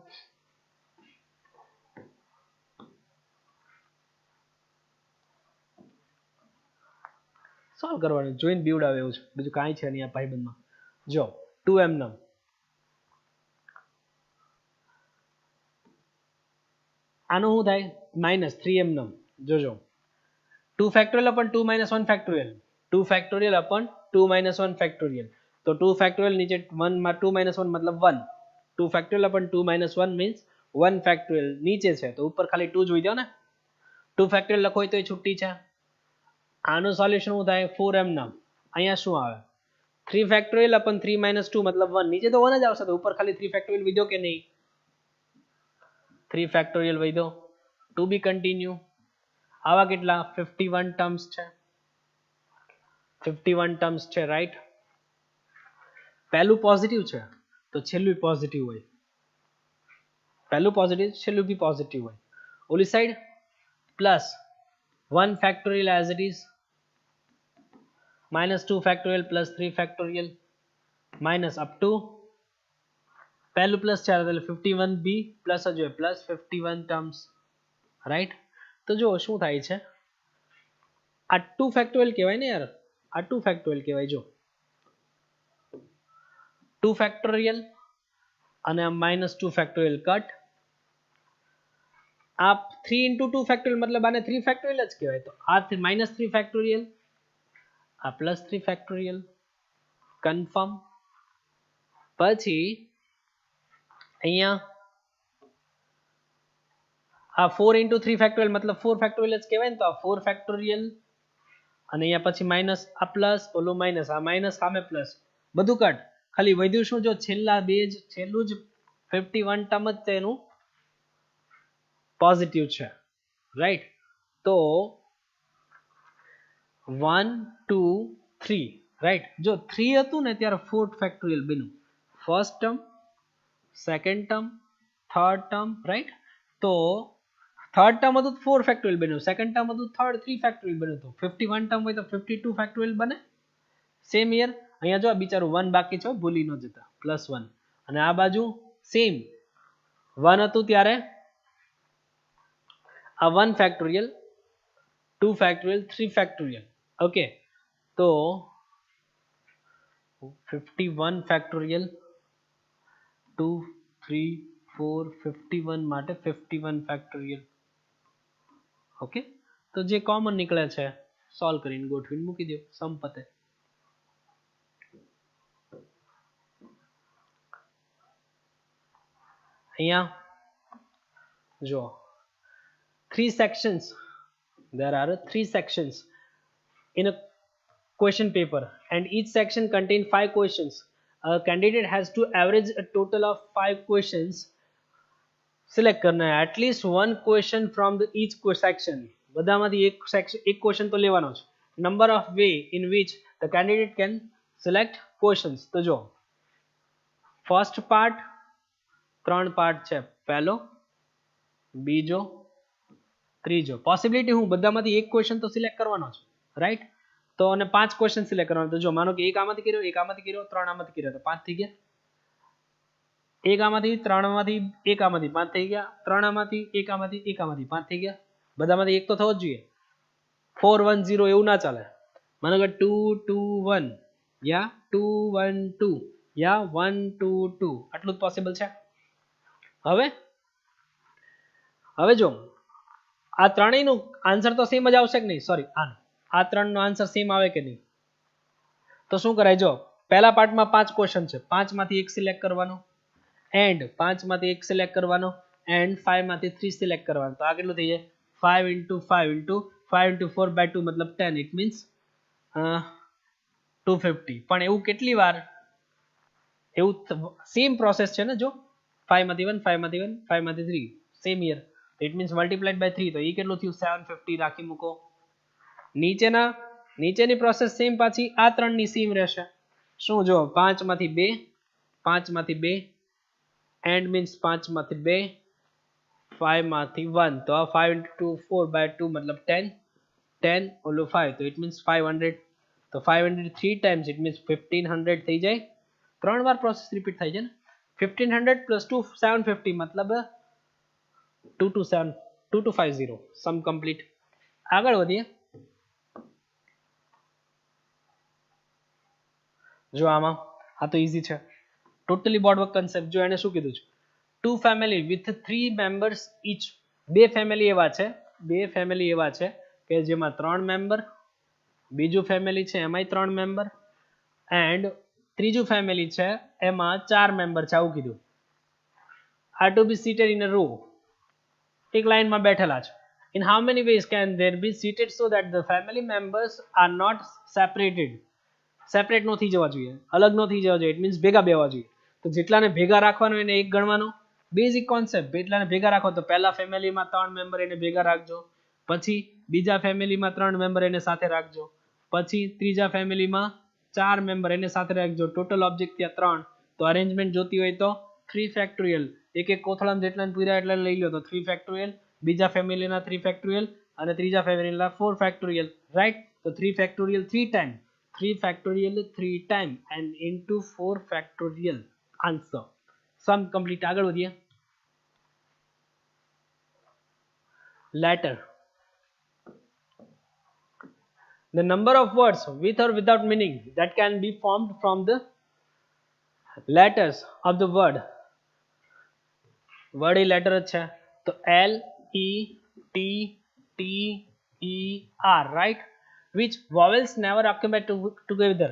સોલ્વ કરવાનું, જોઈને બીવડાવે એવું છે, બીજું કાંઈ છે નહીં આ ભાઈબંધમાં. જો 2m નમ, આનું શું થાય? -3m નમ. જોજો, 2 factorial upon 2 minus 1 factorial, 2 factorial upon 2 minus 1 factorial. તો 2 factorial નીચે 1 માં 2 minus 1 મતલબ 1. 2 factorial upon 2 minus 1 means 1 factorial. નીચે છે તો ઉપર ખાલી 2 જોઈ દો ને. 2 factorial લખો હોય તો એ છૂટી છે. આનું સોલ્યુશન શું થાય? 4m નમ. અહીંયા શું આવે? 3 factorial upon 3 minus 2 મતલબ 1. નીચે તો 1 જ આવશે, તો ઉપર ખાલી 3 factorial વિધો કે નહીં? 3 factorial વિધો. ટુ બી કન્ટિન્યુ. આવા કેટલા? 51 ટર્મ્સ છે. 51 ટર્મ્સ છે, રાઈટ. પહેલું પોઝિટિવ છે તો છેલ્લું પોઝિટિવ હોય. પહેલું પોઝિટિવ, છેલ્લું બી પોઝિટિવ હોય. ઓલી side plus 1 factorial as it is, minus 2 factorial plus 3 factorial, minus up to પહેલું પ્લસ છે એટલે 51b પ્લસ જ હોય, પ્લસ 51 ટર્મ્સ, રાઈટ. તો જો શું થાય છે, આ 2 ફેક્ટોરિયલ કહેવાય ને યાર, આ 2 ફેક્ટોરિયલ કહેવાય. જો 2 ફેક્ટોરિયલ અને આ -2 ફેક્ટોરિયલ કટ. આ 3 into 2 ફેક્ટોરિયલ મતલબ આને 3 ફેક્ટોરિયલ જ કહેવાય. તો આ -3 ફેક્ટોરિયલ, આ +3 ફેક્ટોરિયલ, કન્ફર્મ. પછી અહીંયા આ 4 into 3 ફેક્ટોરિયલ મતલબ 4 ફેક્ટોરિયલ જ કહેવાય ને, તો આ 4 ફેક્ટોરિયલ અને અહીંયા પછી માઇનસ, આ પ્લસ, ઓલું માઇનસ, આ માઇનસ સામે પ્લસ, બધું કટ. ખાલી વધ્યું શું? જો છેલ્લા બે જ, છેલ્લું જ 51 ટર્મ જ તેનું પોઝિટિવ છે, રાઈટ. તો 1 2 3, રાઈટ. જો 3 હતું ને ત્યારે 4 ફેક્ટોરિયલ બન્યું. First term, second term, third term, right. તો થર્ડ ટર્મ હતું 4 ફેક્ટોરિયલ બન્યું, સેકન્ડ ટર્મ હતું 3 ફેક્ટોરિયલ બન્યું. તો 51 ટર્મ હોય તો 52 ફેક્ટોરિયલ બને. સેમ યર અહીંયા જો બિચારું 1 બાકી છે, ભૂલી ન જતા, +1. અને આ બાજુ સેમ 1 હતું ત્યારે આ 1 ફેક્ટોરિયલ, 2 ફેક્ટોરિયલ, 3 ફેક્ટોરિયલ. ઓકે, તો 51 ફેક્ટોરિયલ, 2 3 4 51 માટે 51 ફેક્ટોરિયલ. ઓકે, તો જે કોમન નીકળે છે સોલ્વ કરીને ગોઠવીને મૂકી દો, સમ પતે. અહીંયા જો 3 sections, there are 3 sections in a question paper and each section contains 5 questions. A candidate has to average a total of 5 questions. Select करना है at least one question from the each section. બધામાંથી એક question તો લેવાનો છે. Number of way in which the candidate can select questions. તો જો first part 3 part છે, પહેલો, બીજો, ત્રીજો. પોસિબિલિટી હું બધામાંથી એક ક્વેશ્ચન તો સિલેક્ટ કરવાનો છે, રાઈટ? તો અને 5 ક્વેશ્ચન સિલેક્ટ કરવાનો. તો જો માનો કે એક આમાંથી કર્યો, એક આમાંથી કર્યો, 3 આમાંથી કર્યો, તો 5 થઈ ગયા. એક આમાંથી, 3 આમાંથી, એક આમાંથી 5 થઈ ગયા. 3 આમાંથી, એક આમાંથી, એક આમાંથી 5 થઈ ગયા. બધામાંથી એક તો થવો જ જોઈએ. 4 1 0 એવું ના ચાલે. માનો કે 2 2 1 યા 2 1 2 યા 1 2 2 આટલું જ પોસિબલ છે. હવે જો આ ત્રણેયનું આન્સર તો સેમ જ આવશે કે નહીં? સોરી, આ ત્રણનો આન્સર સેમ આવે કે નહીં? તો શું કરાય? જો પહેલા પાર્ટમાં 5 ક્વેશ્ચન છે, 5 માંથી એક સિલેક્ટ કરવાનો, એન્ડ 5 માંથી એક સિલેક્ટ કરવાનો, એન્ડ 5 માંથી 3 સિલેક્ટ કરવાનો. તો આ કેટલું થઈ જાય? 5 into 5 into 5 into 4 by 2 મતલબ 10. It means 250. પણ એવું કેટલી વાર? એવું સેમ પ્રોસેસ છે ને. જો 5 માંથી 1, 5 માંથી 1, 5 માંથી 3 same year. It means multiplied by 3. તો એ કેટલું થયું? 750 રાખી મૂકો. નીચેની પ્રોસેસ સેમ પાછી આ ત્રણની સેમ રહેશે. શું? જો 5 માંથી 2, 5 માંથી 2, એન્ડ મીન્સ 5 માંથી 2, 5 માંથી 1. તો આ 5 into 4 by 2 મતલબ 10, 10 ઓલું 5. તો ઇટ મીન્સ 500. તો 500 3 times ઇટ મીન્સ 1500 થઈ જાય. 3 વાર પ્રોસેસ રિપીટ થાય છે ને. 1500 plus 2 750 મતલબ 2250. સમ કમ્પ્લીટ. આગળ વધીએ. જો આમાં આ તો ઈઝી છે. Totally board work concept. જો એને શું કીધું છે? 2 family with 3 members each. બે ફેમિલી એવા છે કે જેમાં 3 મેમ્બર, બીજું ફેમિલી છે એમાંય 3 મેમ્બર, એન્ડ ત્રીજું ફેમિલી છે એમાં 4 મેમ્બર છે. આવું કીધું. are to be seated in a row. એક લાઈનમાં બેઠેલા છે. in how many ways can there be seated so that the family members are not separated? Separate નો થઈ જવા જોઈએ, અલગ નો થઈ જવા જોઈએ. ઇટ મીન્સ ભેગા બેવા જોઈએ. તો જેટલાને ભેગા રાખવાનો એને એક ગણવાનો. Basic concept. જેટલાને ભેગા રાખો તો પહેલા ફેમિલીમાં 3 મેમ્બર એને ભેગા રાખજો, પછી બીજા ફેમિલીમાં 3 મેમ્બર એને સાથે રાખજો, પછી ત્રીજા ફેમિલીમાં 4 મેમ્બર એને સાથે રાખજો. ટોટલ ઓબ્જેક્ટ ત્યાં 3. તો અરેન્જમેન્ટ જોતી હોય તો 3 ફેક્ટોરિયલ. એક એક કોથળામાં જેટલાને પૂર્યા એટલા લઈ લો તો 3 ફેક્ટોરિયલ, બીજા ફેમિલીના 3 ફેક્ટોરિયલ અને ત્રીજા ફેમિલીના 4 ફેક્ટોરિયલ, રાઈટ? તો 3 factorial 3 time, 3 factorial 3 time and into 4 factorial. Answer. Sum complete. આગળ વધીએ. Letter. The number of words with or without meaning that can be formed from the letters of the word. Word A letter જ છે. તો L E T T E R, right? which vowels never occupy together.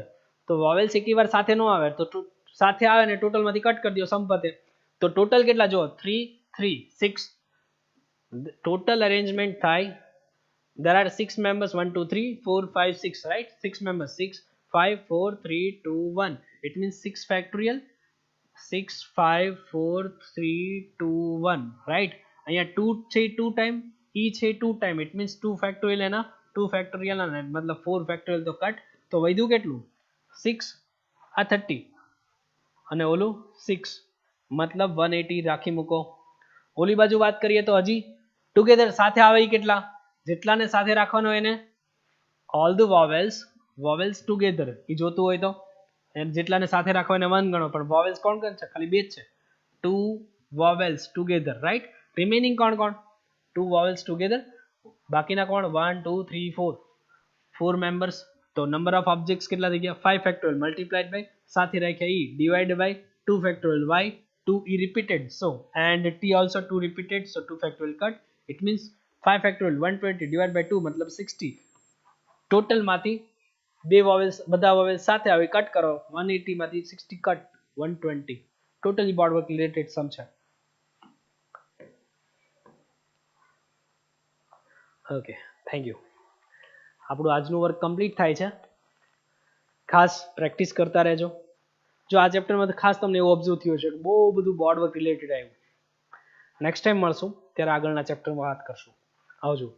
તો vowels એકી વાર સાથે નો આવે. તો સાથે આવે ને ટોટલ માંથી કટ કરી દો, સંપતે. તો ટોટલ કેટલા? જો 3 3 6 ટોટલ અરેન્જમેન્ટ થાય. there are 6 members 1 2 3 4 5 6, right? 6 members 6 5 4 3 2 1. it means 6 factorial 6 5 4 3 2 1, right? અહીંયા 2 છે 2 ટાઈમ, e છે 2 ટાઈમ. it means 2 factorial એના 2 factorial અને મતલબ 4 factorial તો કટ. તો વધ્યું કેટલું? 6. આ 30 અને ઓલું 6 મતલબ 180 રાખી મૂકો. ઓલી બાજુ વાત કરીએ તો હજી ટુગેધર સાથે આવે એ કેટલા? જેટલાને સાથે રાખવાનો એને all the vowels together એ જોતું હોય તો જેટલાને સાથે રાખવા એને 1 ગણો. પણ vowels કોણ કોણ છે? ખાલી 2 જ છે. 2 vowels together, right? રિમેનિંગ કોણ કોણ? 2 vowels together. બાકીના કોણ? 1 2 3 4 મેમ્બર્સ. તો નંબર ઓફ ઓબ્જેક્ટ્સ કેટલા થઈ ગયા? 5 ફેક્ટોરિયલ મલ્ટીપ્લાઇડ બાય સાથે રાખ્યા e divide by 2 factorial y 2 e repeated, so and t also 2 repeated, so 2 factorial cut. it means 5 factorial 120 divided by 2 મતલબ 60. ટોટલ માંથી બે vowels બધા vowels સાથે આવે કટ કરો. 180 માંથી 60 cut 120. Totally board work related sum છે. Okay, thank you. આપણું આજનું વર્ક કમ્પ્લીટ થાય છે. ખાસ પ્રેક્ટિસ કરતા રહેજો. જો આ ચેપ્ટરમાં ખાસ તમને એવું ઓબ્ઝર્વ થયું છે કે બહુ બધું બોર્ડ વર્ક રિલેટેડ આવ્યું. નેક્સ્ટ ટાઈમ મળશું ત્યારે આગળના ચેપ્ટરમાં વાત કરશું. આવજો.